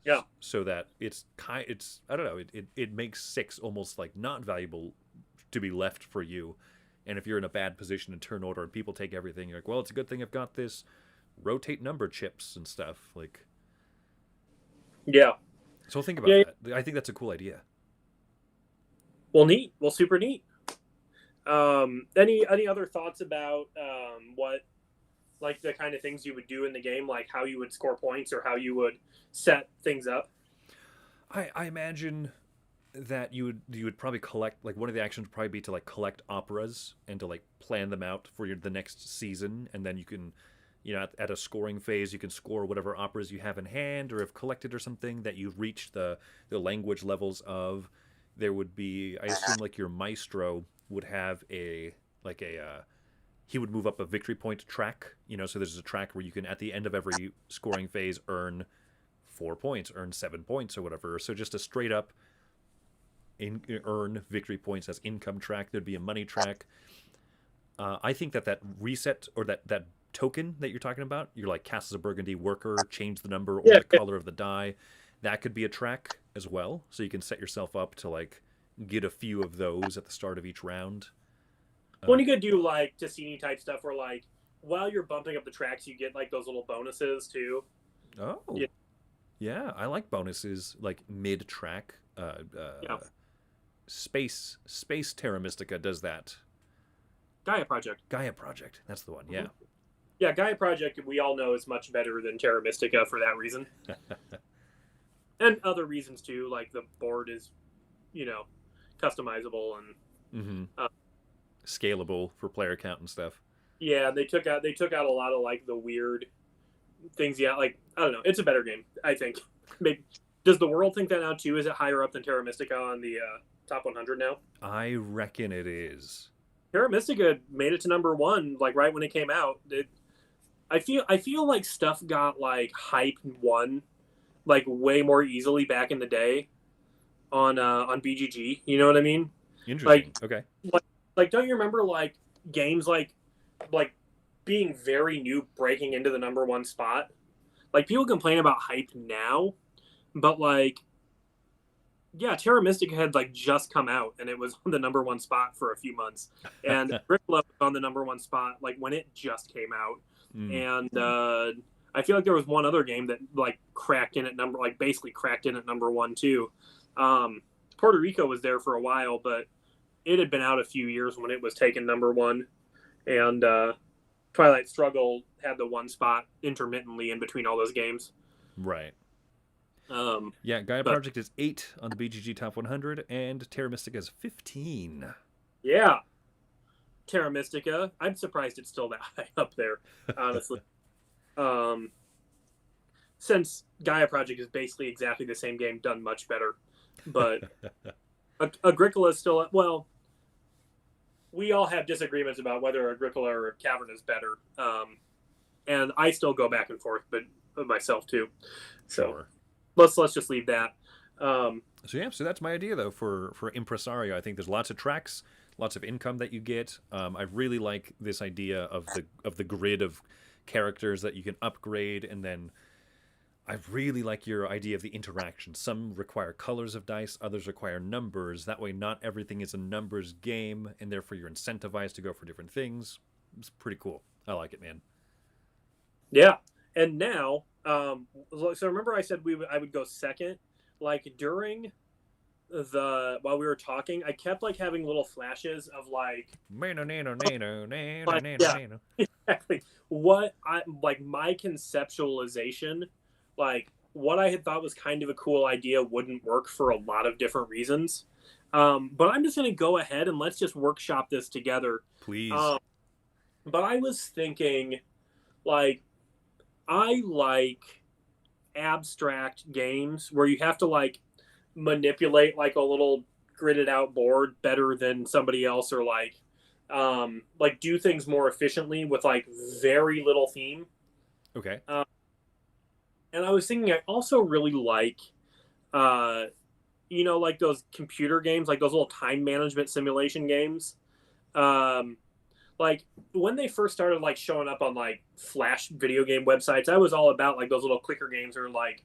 Yeah. So that it's I don't know. It makes 6 almost like not valuable to be left for you. And if you're in a bad position in turn order and people take everything, you're like, well, it's a good thing I've got this rotate number chips and stuff. Like, yeah. So think about that. I think that's a cool idea. Well, neat. Well, super neat. Any other thoughts about what, like the kind of things you would do in the game, like how you would score points or how you would set things up? I imagine that you would probably collect, like one of the actions would probably be to like collect operas and to like plan them out for the next season, and then you can, at a scoring phase, you can score whatever operas you have in hand or have collected or something that you've reached the language levels of. There would be, I assume, like your maestro would have he would move up a victory point track, so there's a track where you can, at the end of every scoring phase, earn 4 points, earn 7 points or whatever. So just a straight up earn victory points as income track. There'd be a money track. I think that reset, or that token that you're talking about, you're like Castles of Burgundy worker, change the number or the color of the die. That could be a track as well, so you can set yourself up to like get a few of those at the start of each round. Well, you could do like Ticini type stuff where like while you're bumping up the tracks, you get like those little bonuses too. Oh, yeah, I like bonuses like mid track. Space Terra Mystica does that. Gaia Project, that's the one. Yeah. Yeah, Gaia Project, we all know, is much better than Terra Mystica for that reason. And other reasons too, like the board is, customizable and scalable for player count and stuff. Yeah, they took out a lot of like the weird things. Yeah, like I don't know, it's a better game, I think. Maybe does the world think that now too? Is it higher up than Terra Mystica on the top 100 now? I reckon it is. Terra Mystica made it to number 1 like right when it came out. I feel like stuff got like hype and won like way more easily back in the day on BGG. You know what I mean? Like Interesting. Okay. like like don't you remember like games like being very new breaking into the number one spot? Like people complain about hype now, but like yeah, Terra Mystica had like just come out and it was on the number one spot for a few months. And Agricola was on the number one spot like when it just came out. Mm, And I feel like there was one other game that like cracked in at number like basically cracked in at number one too. Um, Puerto Rico was there for a while, but it had been out a few years when it was taken number one. And Twilight Struggle had the one spot intermittently in between all those games. right. Um, Yeah, Gaia but Project is 8 on the BGG Top 100, and Terra Mystica is 15. yeah, Terra Mystica. I'm surprised it's still that high up there, honestly. Um, since Gaia Project is basically exactly the same game done much better, but Agricola is still well. We all have disagreements about whether Agricola or Cavern is better, and I still go back and forth, but myself too. So Sure. let's just leave that. Um, So yeah, so that's my idea though for Impresario. I think there's lots of tracks, lots of income that you get. I really like this idea of the grid of characters that you can upgrade, and then I really like your idea of the interaction. Some require colors of dice, others require numbers. That way, not everything is a numbers game, and therefore you're incentivized to go for different things. It's pretty cool. I like it, man. yeah, and now, so remember I said I would go second, like during the while we were talking, I kept like having little flashes of Nano, nano, nano, nano, like nano, yeah, nano. exactly what I like my conceptualization, like what I had thought was kind of a cool idea wouldn't work for a lot of different reasons. But I'm just gonna go ahead and let's just workshop this together. Please. Um, but I was thinking, like, I like abstract games where you have to like manipulate like a little gridded out board better than somebody else or like do things more efficiently with like very little theme. Okay. uh, and I was thinking I also really like uh like those computer games, like those little time management simulation games. um like when they first started like showing up on like flash video game websites, I was all about like those little clicker games where like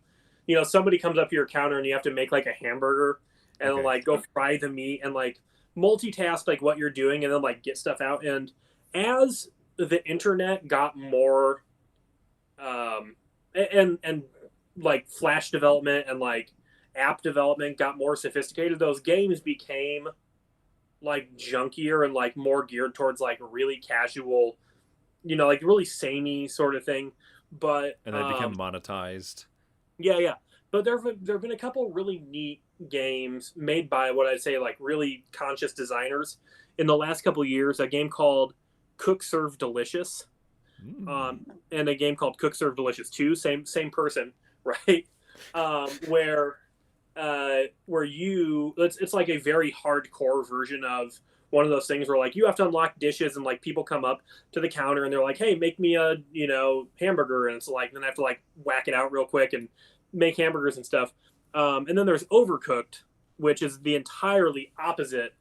somebody comes up to your counter and you have to make like a hamburger and Okay. like go fry the meat and like multitask like what you're doing and then like get stuff out. And as the internet got more and like flash development and like app development got more sophisticated, those games became like junkier and like more geared towards like really casual, like really samey sort of thing. But And then become monetized. yeah, yeah. But there've been a couple really neat games made by what I'd say like really conscious designers in the last couple of years. A game called Cook Serve Delicious, Mm. and a game called Cook Serve Delicious 2, same person, right? Where it's like a very hardcore version of one of those things where like you have to unlock dishes and like people come up to the counter and they're like, hey, make me a hamburger, and it's like then I have to like whack it out real quick and make hamburgers and stuff. And then there's Overcooked, which is the entirely opposite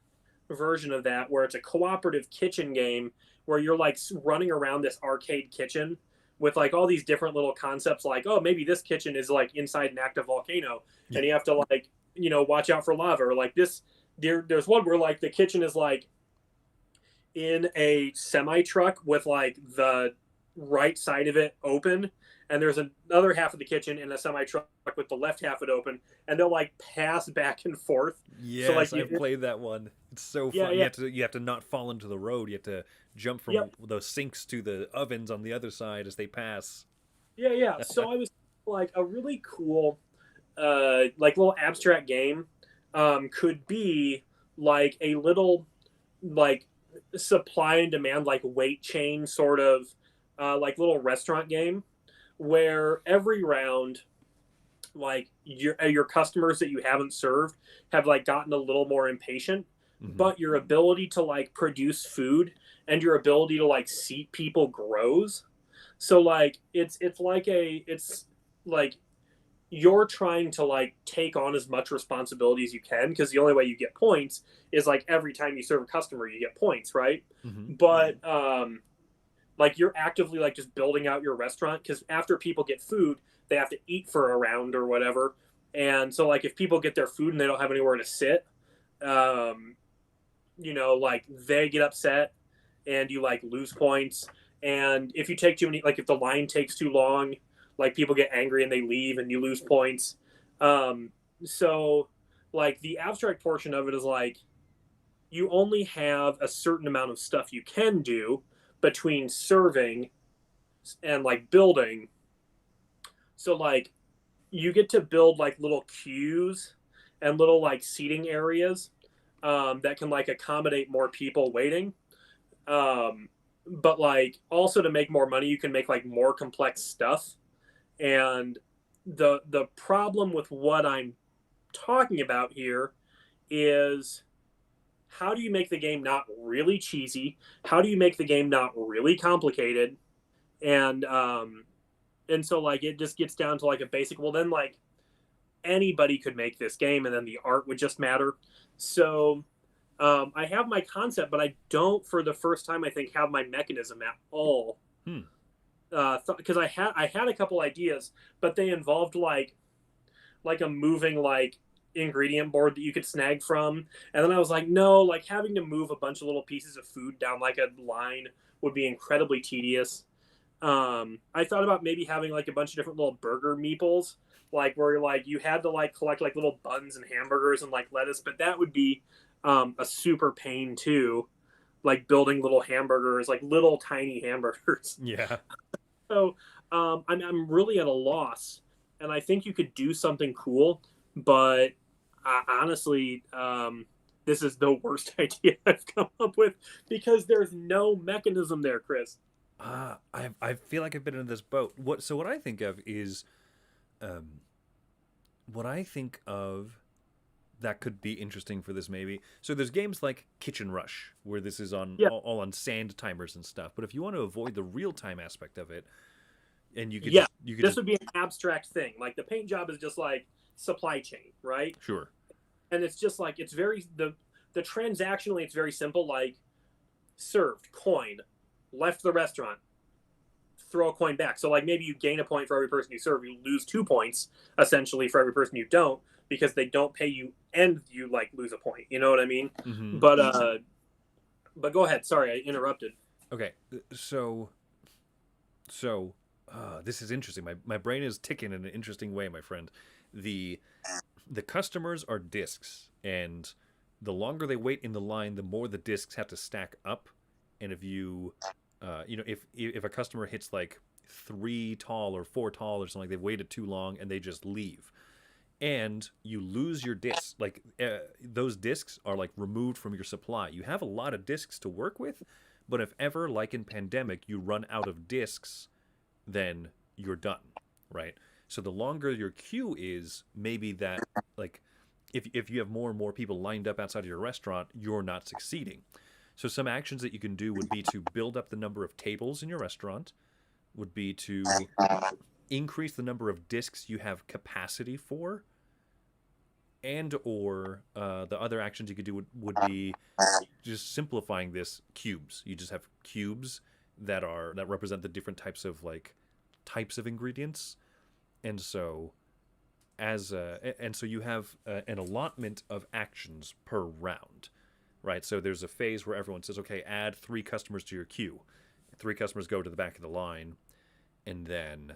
version of that, where it's a cooperative kitchen game where you're like running around this arcade kitchen with like all these different little concepts, like, oh, maybe this kitchen is like inside an active volcano and you have to like watch out for lava, or like there's one where like the kitchen is like in a semi truck with like the right side of it open, and there's another half of the kitchen in a semi truck with the left half of it open, and they'll like pass back and forth. So like Yes, I've played that one. It's so yeah, fun. yeah, You have to not fall into the road. You have to jump from yep, those sinks to the ovens on the other side as they pass. yeah, yeah. So I was like a really cool like little abstract game could be like a little like supply and demand like weight chain sort of like little restaurant game where every round like your customers that you haven't served have like gotten a little more impatient, Hmm. but your ability to like produce food and your ability to like seat people grows. So like it's like you're trying to like take on as much responsibility as you can, because the only way you get points is like every time you serve a customer you get points, right? Mm-hmm. But like you're actively like just building out your restaurant, because after people get food they have to eat for a round or whatever. And so like if people get their food and they don't have anywhere to sit, um like they get upset and you like lose points. And if you take too many, like if the line takes too long, like people get angry and they leave and you lose points. um so like the abstract portion of it is like you only have a certain amount of stuff you can do between serving and like building. So like you get to build like little queues and little like seating areas, that can like accommodate more people waiting. um, but like also to make more money you can make like more complex stuff. And the problem with what I'm talking about here is, how do you make the game not really cheesy? How do you make the game not really complicated? And so like it just gets down to like a basic, well then like anybody could make this game and then the art would just matter. So I have my concept, but I don't, for the first time, I think, have my mechanism at all. Hmm. Because I had a couple ideas, but they involved like a moving like ingredient board that you could snag from. And then I was like, no, like having to move a bunch of little pieces of food down like a line would be incredibly tedious. I thought about maybe having like a bunch of different little burger meeples, like where like you had to like collect like little buns and hamburgers and like lettuce, but that would be a super pain too, like building little hamburgers, like little tiny hamburgers. Yeah. So I'm really at a loss, and I think you could do something cool, but honestly, this is the worst idea I've come up with, because there's no mechanism there, Chris. I feel like I've been in this boat. What I think of is, um, what I think of that could be interesting for this maybe. So there's games like Kitchen Rush where this is on Yeah, all on sand timers and stuff. But if you want to avoid the real time aspect of it, and yeah. you could This just would be an abstract thing. Like the paint job is just like supply chain, right? sure. And it's just like it's very the transactionally it's very simple. Like served coin, left the restaurant, throw a coin back. So like maybe you gain a point for every person you serve, you lose 2 points essentially for every person you don't, because they don't pay you and you like lose a point. You know what I mean? Mm-hmm. But go ahead. Sorry, I interrupted. Okay, so this is interesting. My brain is ticking in an interesting way, my friend. The the customers are discs, and the longer they wait in the line, the more the discs have to stack up. And if you, if a customer hits like 3 tall or 4 tall or something, they've waited too long and they just leave, and you lose your discs. Like those discs are like removed from your supply. You have a lot of discs to work with, but if ever, like in Pandemic, you run out of discs, then you're done, right? So the longer your queue is, maybe that like if you have more and more people lined up outside of your restaurant, you're not succeeding. So some actions that you can do would be to build up the number of tables in your restaurant, would be to increase the number of discs you have capacity for, and or the other actions you could do would be just simplifying this cubes. You just have cubes that represent the different types of ingredients, and so so you have an allotment of actions per round, right? So there's a phase where everyone says, okay, add 3 customers to your queue. 3 customers go to the back of the line, and then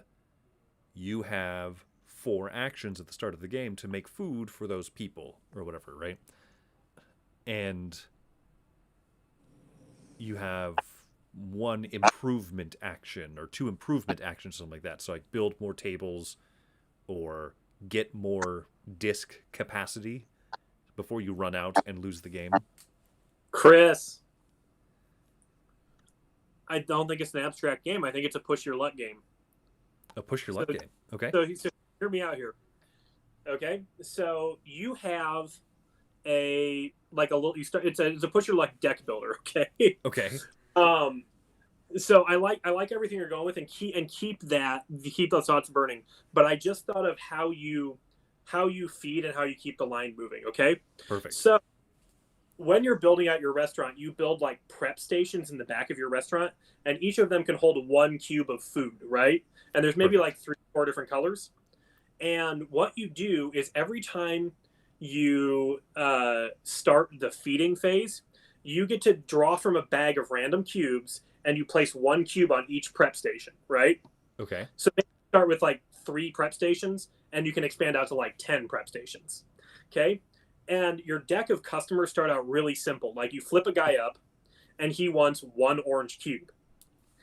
you have 4 actions at the start of the game to make food for those people or whatever, right? And you have 1 improvement action or 2 improvement actions, something like that. So like build more tables or get more disc capacity before you run out and lose the game. Chris, I don't think it's an abstract game. I think it's a push your luck game. A push your luck game. Okay. So hear me out here. Okay, so you have a like a little. You start. It's a push your luck deck builder. Okay. Okay. Um, So I like everything you're going with, and keep those thoughts burning. But I just thought of how you feed and how you keep the line moving. Okay, Perfect. so when you're building out your restaurant, you build like prep stations in the back of your restaurant, and each of them can hold one cube of food, right? And there's maybe Perfect. like 3 or 4 different colors. And what you do is every time you start the feeding phase, you get to draw from a bag of random cubes, and you place one cube on each prep station, right? Okay. So maybe start with like 3 prep stations, and you can expand out to like 10 prep stations. Okay. And your deck of customers start out really simple. Like you flip a guy up, and he wants one orange cube.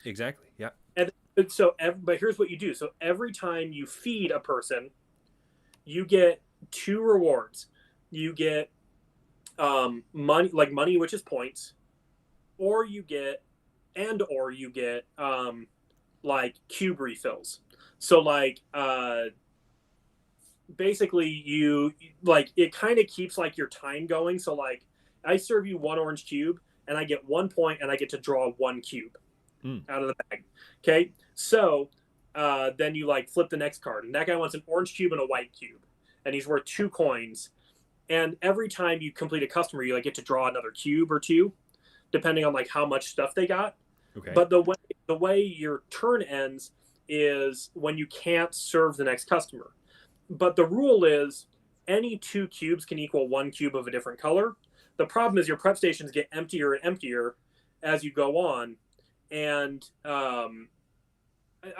Exactly. Yeah. And but here's what you do. So every time you feed a person, you get 2 rewards. You get money, which is points, or you get like cube refills. So like basically you like it kind of keeps like your time going. So like I serve you one orange cube, and I get 1 point, and I get to draw one cube Mm. out of the bag. Okay, so then you like flip the next card, and that guy wants an orange cube and a white cube, and he's worth 2 coins. And every time you complete a customer, you like get to draw another cube or two, depending on like how much stuff they got. Okay. But the way your turn ends is when you can't serve the next customer. But the rule is any 2 cubes can equal 1 cube of a different color. The problem is your prep stations get emptier and emptier as you go on, and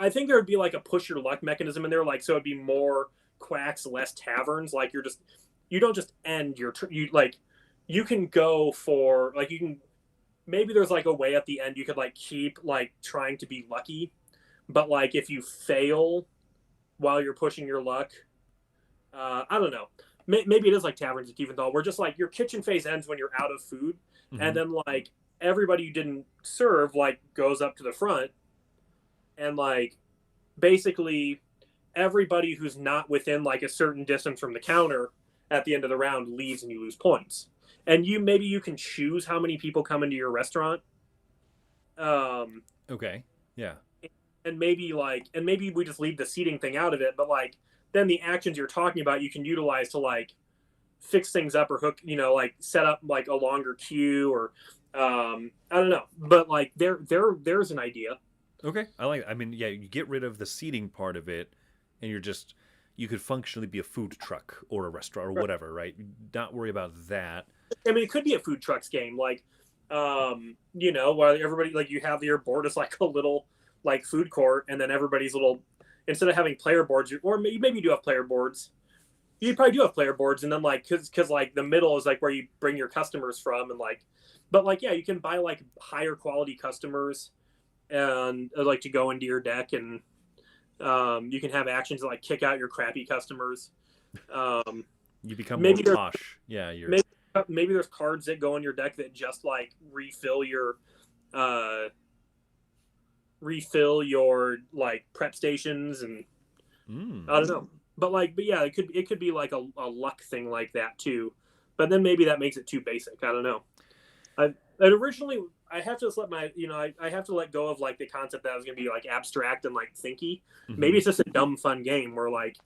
I think there would be like a push your luck mechanism in there, like so it'd be more quacks, less taverns. Like you don't just end you like you can go for like you can maybe there's like a way at the end you could like keep like trying to be lucky, but like if you fail while you're pushing your luck, I don't know. Maybe it is like taverns at Tiefenthal, where just like your kitchen phase ends when you're out of food, Mm-hmm. and then like everybody you didn't serve like goes up to the front, and like basically everybody who's not within like a certain distance from the counter at the end of the round leaves, and you lose points. And you can choose how many people come into your restaurant. Um, Okay. Yeah. and maybe we just leave the seating thing out of it, but like then the actions you're talking about you can utilize to like fix things up or hook, like set up like a longer queue or I don't know. But like there's an idea. Okay. I like. I mean, yeah. You get rid of the seating part of it, and you could functionally be a food truck or a restaurant or whatever, right? Not worry about that. I mean, it could be a food trucks game, like, while everybody like you have your board is like a little like food court, and then everybody's little instead of having player boards, or maybe you do have player boards. You probably do have player boards, and then like because like the middle is like where you bring your customers from, and like, but like yeah, you can buy like higher quality customers and like to go into your deck, and you can have actions that like kick out your crappy customers. Um, You become more maybe there's posh. Yeah. You're maybe maybe there's cards that go in your deck that just like uh refill your like prep stations, and I don't Mm. know. But yeah, it could be like a luck thing like that too. But then maybe that makes it too basic. I don't know. I originally I have to just let my I have to let go of like the concept that I was gonna be like abstract and like thinky. Mm-hmm. Maybe it's just a dumb fun game where like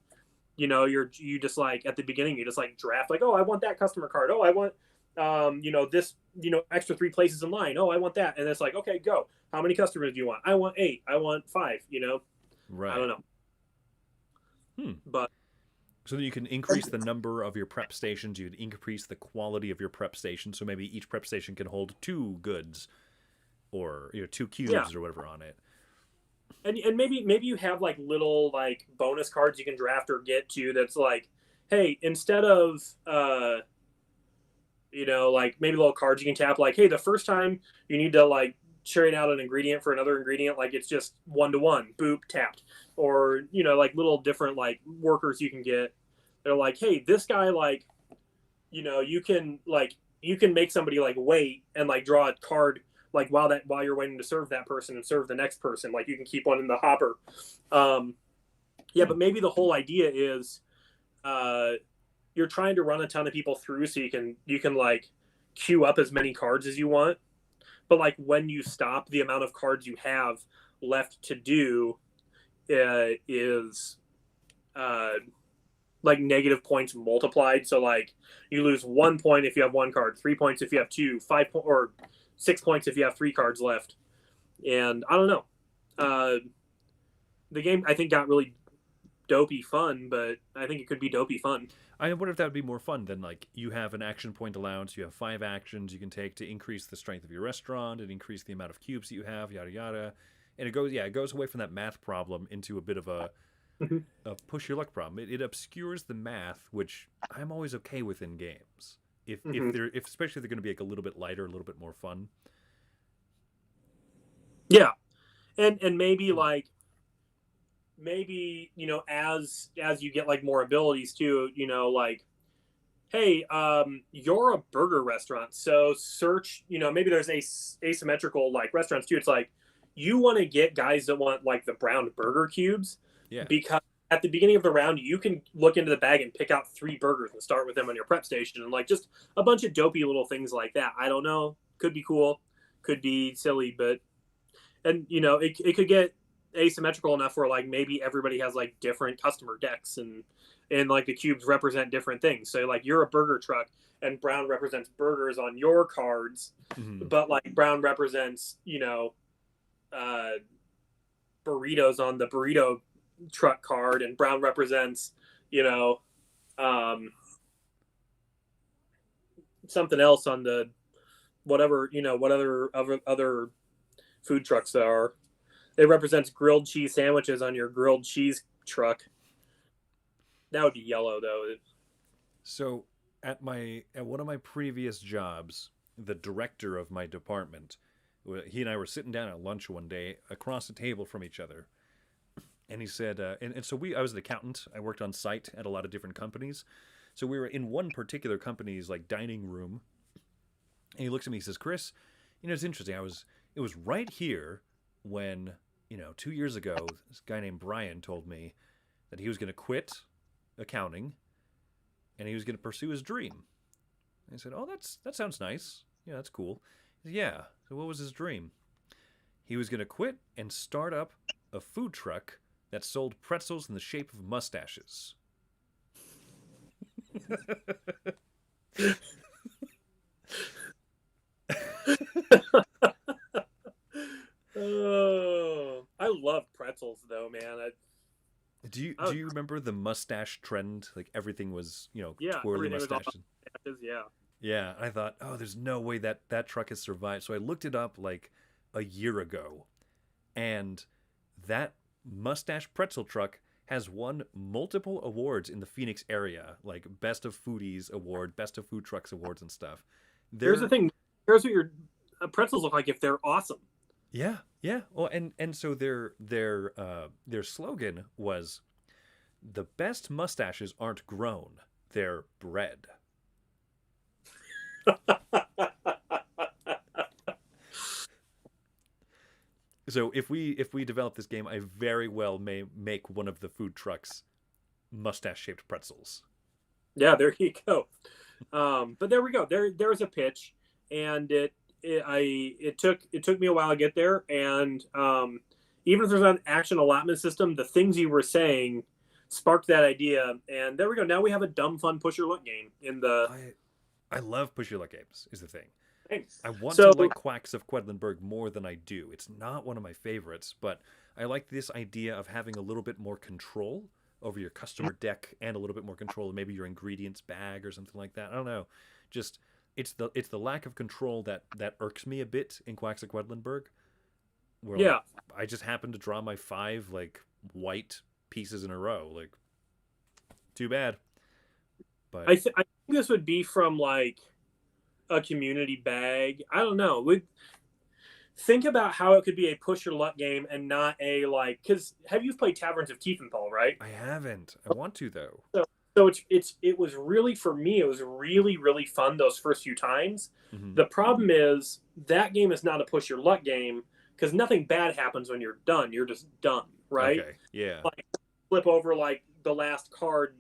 you just like at the beginning you just like draft like, oh, I want that customer card, oh, I want this extra 3 places in line, oh, I want that, and it's like, okay, go, how many customers do you want? I want 8, I want 5. I don't Right. know. Hmm. But So then you can increase the number of your prep stations. You'd increase the quality of your prep station. So maybe each prep station can hold 2 goods, or 2 cubes yeah, or whatever on it. and maybe you have like little like bonus cards you can draft or get to that's like, hey, instead of like maybe little cards you can tap like, hey, the first time you need to like trade out an ingredient for another ingredient, like it's just 1-to-1, boop, tapped. Or like little different like workers you can get. They're like, hey, this guy like you can make somebody like wait and like draw a card like while you're waiting to serve that person and serve the next person, like you can keep one in the hopper. Yeah, Hmm. but maybe the whole idea is uh you're trying to run a ton of people through so you can like queue up as many cards as you want. but like when you stop, the amount of cards you have left to do is like negative points multiplied. So like you lose 1 point if you have 1 card, 3 points if you have 2, or 6 points if you have 3 cards left. And I don't know. The game I think got really dopey fun, but I think it could be dopey fun. I wonder if that would be more fun than like you have an action point allowance, you have 5 actions you can take to increase the strength of your restaurant and increase the amount of cubes that you have, yada yada. And it goes away from that math problem into a bit of a push your luck problem. It obscures the math, which I'm always okay with in games. If especially if they're going to be like a little bit lighter, a little bit more fun. Yeah, and maybe like maybe as you get like more abilities too, like hey, you're a burger restaurant, so search. Maybe there's asymmetrical like restaurants too. It's like you want to get guys that want like the brown burger cubes. Yeah. Because at the beginning of the round, you can look into the bag and pick out 3 burgers and start with them on your prep station, and like just a bunch of dopey little things like that. I don't know. Could be cool. Could be silly, but it could get asymmetrical enough where like maybe everybody has like different customer decks and like the cubes represent different things. So like you're a burger truck and brown represents burgers on your cards, but like brown represents burritos on the burrito truck card, and brown represents something else on the whatever what other food trucks there are. It represents grilled cheese sandwiches on your grilled cheese truck. That would be yellow though. So at one of my previous jobs, the director of my department, he and I were sitting down at lunch one day across the table from each other. And he said, I was an accountant. I worked on site at a lot of different companies. So we were in one particular company's like dining room. And he looks at me, he says, Chris, it's interesting. It was right here when, 2 years ago, this guy named Brian told me that he was going to quit accounting and he was going to pursue his dream. And I said, oh, that sounds nice. Yeah, that's cool. He said, yeah. So what was his dream? He was going to quit and start up a food truck that sold pretzels in the shape of mustaches. Oh, I love pretzels though, man. Do you remember the mustache trend? Like everything was, twirly mustaches. Yeah. Yeah, I thought, oh, there's no way that truck has survived. So I looked it up like a year ago, and that mustache pretzel truck has won multiple awards in the Phoenix area, like Best of Foodies award, Best of Food Trucks awards and stuff. Here's the thing. Here's what your pretzels look like if they're awesome. Yeah, yeah. Well, and so their slogan was, "The best mustaches aren't grown; they're bred." So if we develop this game, I very well may make one of the food trucks mustache-shaped pretzels. Yeah, there you go. But there we go. There's a pitch, and it took me a while to get there. And even if there's not an action allotment system, the things you were saying sparked that idea. And there we go. Now we have a dumb fun push your luck game in the. I love push your luck games. Is the thing. Thanks. I want to like Quacks of Quedlinburg more than I do. It's not one of my favorites, but I like this idea of having a little bit more control over your customer deck and a little bit more control of maybe your ingredients bag or something like that. I don't know. Just it's the lack of control that irks me a bit in Quacks of Quedlinburg. Where like, I just happen to draw my 5 like white pieces in a row. Like, too bad. But I think this would be from like a community bag. I don't know. Think about how it could be a push your luck game and not a like. Because have you played Taverns of Tiefenthal, right? I haven't. I want to though. So it was really, for me, it was really, really fun those first few times. Mm-hmm. The problem is that game is not a push your luck game because nothing bad happens when you're done. You're just done, right? Okay. Yeah. Like flip over like the last card,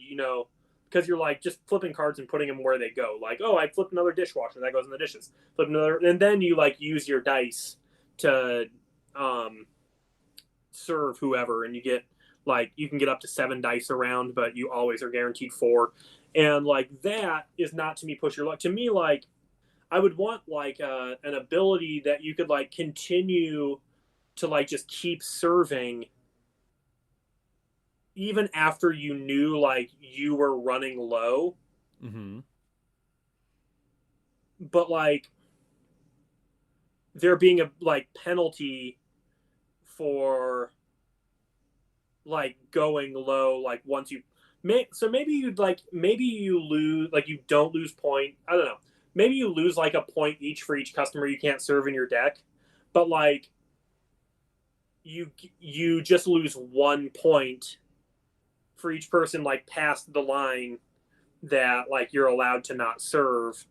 because you're like just flipping cards and putting them where they go. Like, oh, I flipped another dishwasher, that goes in the dishes. Flip another, and then you like use your dice to serve whoever, and you get like you can get up to 7 dice around, but you always are guaranteed 4. And like that is not to me push your luck. To me, like I would want like an ability that you could like continue to like just keep serving even after you knew like you were running low. Mm-hmm. But like there being a like penalty for like going low like once you so maybe you'd like maybe you lose like you don't lose point, I don't know, maybe you lose like a point each for each customer you can't serve in your deck, but like you just lose 1 point for each person like past the line that like you're allowed to not serve.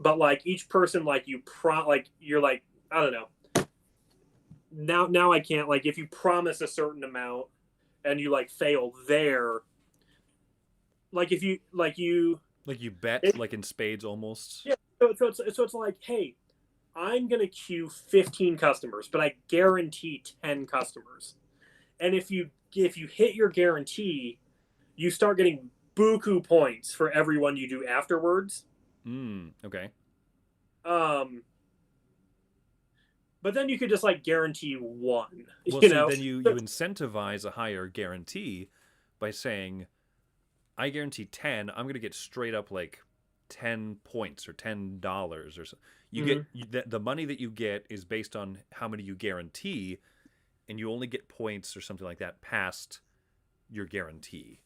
But like each person like like you're like I don't know, now I can't, like if you promise a certain amount and you like fail there, like if you like you Like you bet, it, like in spades almost. yeah, so it's like, hey, I'm gonna queue 15 customers, but I guarantee 10 customers, and if you hit your guarantee, you start getting buku points for everyone you do afterwards. Okay. But then you could just like guarantee 1, Well, you see, know. then you incentivize a higher guarantee by saying, I guarantee 10. I'm gonna get straight up like 10 points or $10 or so. You get the money that you get is based on how many you guarantee, and you only get points or something like that past your guarantee,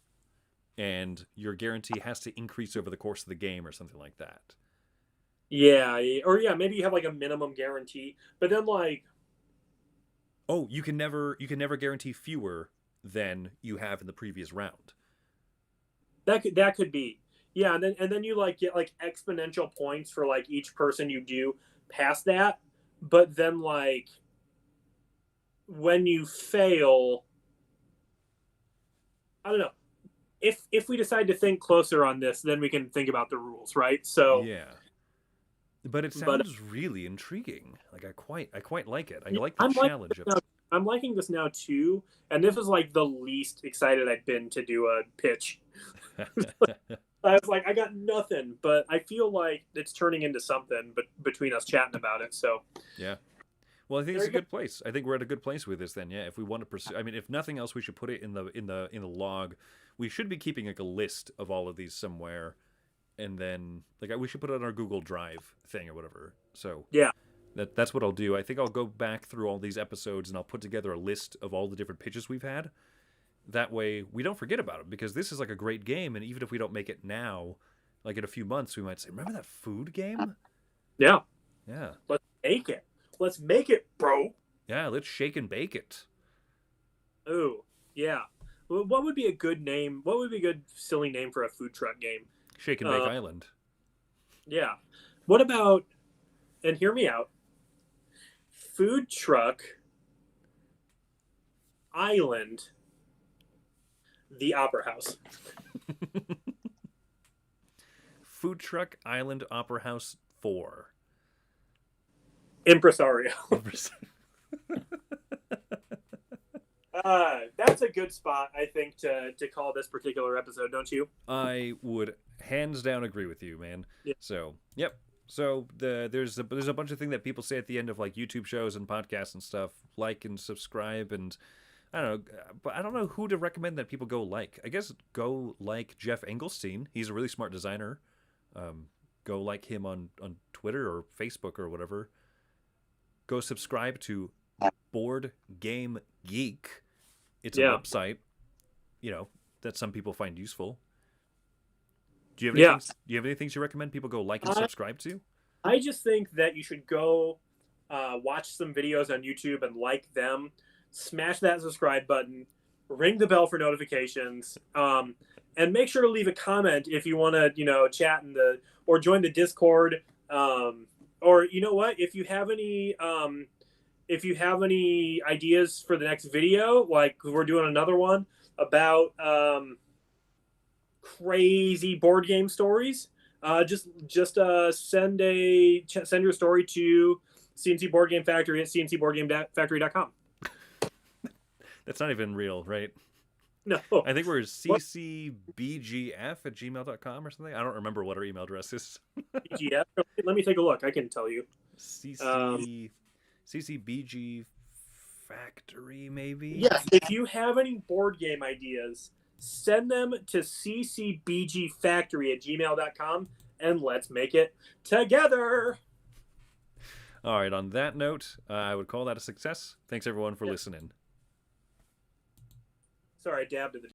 and your guarantee has to increase over the course of the game or something like that. Yeah, or yeah, maybe you have like a minimum guarantee, but then like Oh, you can never guarantee fewer than you have in the previous round. that could be, yeah, and then you like get like exponential points for like each person you do past that, but then like when you fail, I don't know. If we decide to think closer on this, then we can think about the rules, right? So, Yeah. But it but sounds really intriguing. Like I quite like it. I yeah, like the challenge of it. I'm liking this now too, and this is like the least excited I've been to do a pitch. I was like, I got nothing, but I feel like it's turning into something. But between us chatting about it, so Yeah. Well, I think there it's a you go. good place. I think we're at a good place with this then. Yeah, if we want to pursue, I mean, if nothing else, we should put it in the log. We should be keeping like a list of all of these somewhere, and then like we should put it on our Google Drive thing or whatever. So Yeah, that's what I'll do. I think I'll go back through all these episodes and I'll put together a list of all the different pitches we've had. That way we don't forget about it, because this is like a great game, and even if we don't make it now, like in a few months, we might say, "Remember that food game?" yeah. Yeah, Let's make it. Let's make it, bro. yeah. Let's shake and bake it. Ooh, yeah. What would be a good name? What would be a good silly name for a food truck game? Shake and bake island. Yeah. What about, and hear me out, food truck island, the Opera House. Food Truck Island Opera House 4. Impresario. That's a good spot, I think, to call this particular episode, don't you? I would hands down agree with you, man. Yeah. So, yep. So there's a bunch of things that people say at the end of like YouTube shows and podcasts and stuff, like and subscribe, and I don't know, but I don't know who to recommend that people go like. I guess go like Jeff Engelstein. He's a really smart designer. Go like him on Twitter or Facebook or whatever. Go subscribe to Board Game Geek. It's a website, that some people find useful. Do you have any things you recommend people go like and subscribe to? I just think that you should go watch some videos on YouTube and like them. Smash that subscribe button. Ring the bell for notifications. And make sure to leave a comment if you want to, chat or join the Discord. Or you know what? If you have any ideas for the next video, like we're doing another one about crazy board game stories, just send your story to CNC Board Game Factory at cncboardgamefactory.com. That's not even real, right? No. I think we're ccbgf@gmail.com or something. I don't remember what our email address is. BGF. Let me take a look. I can tell you. CCBG Factory, maybe? Yes. If you have any board game ideas, send them to ccbgfactory@gmail.com and let's make it together. All right. On that note, I would call that a success. Thanks, everyone, for listening. Sorry, I dabbed at the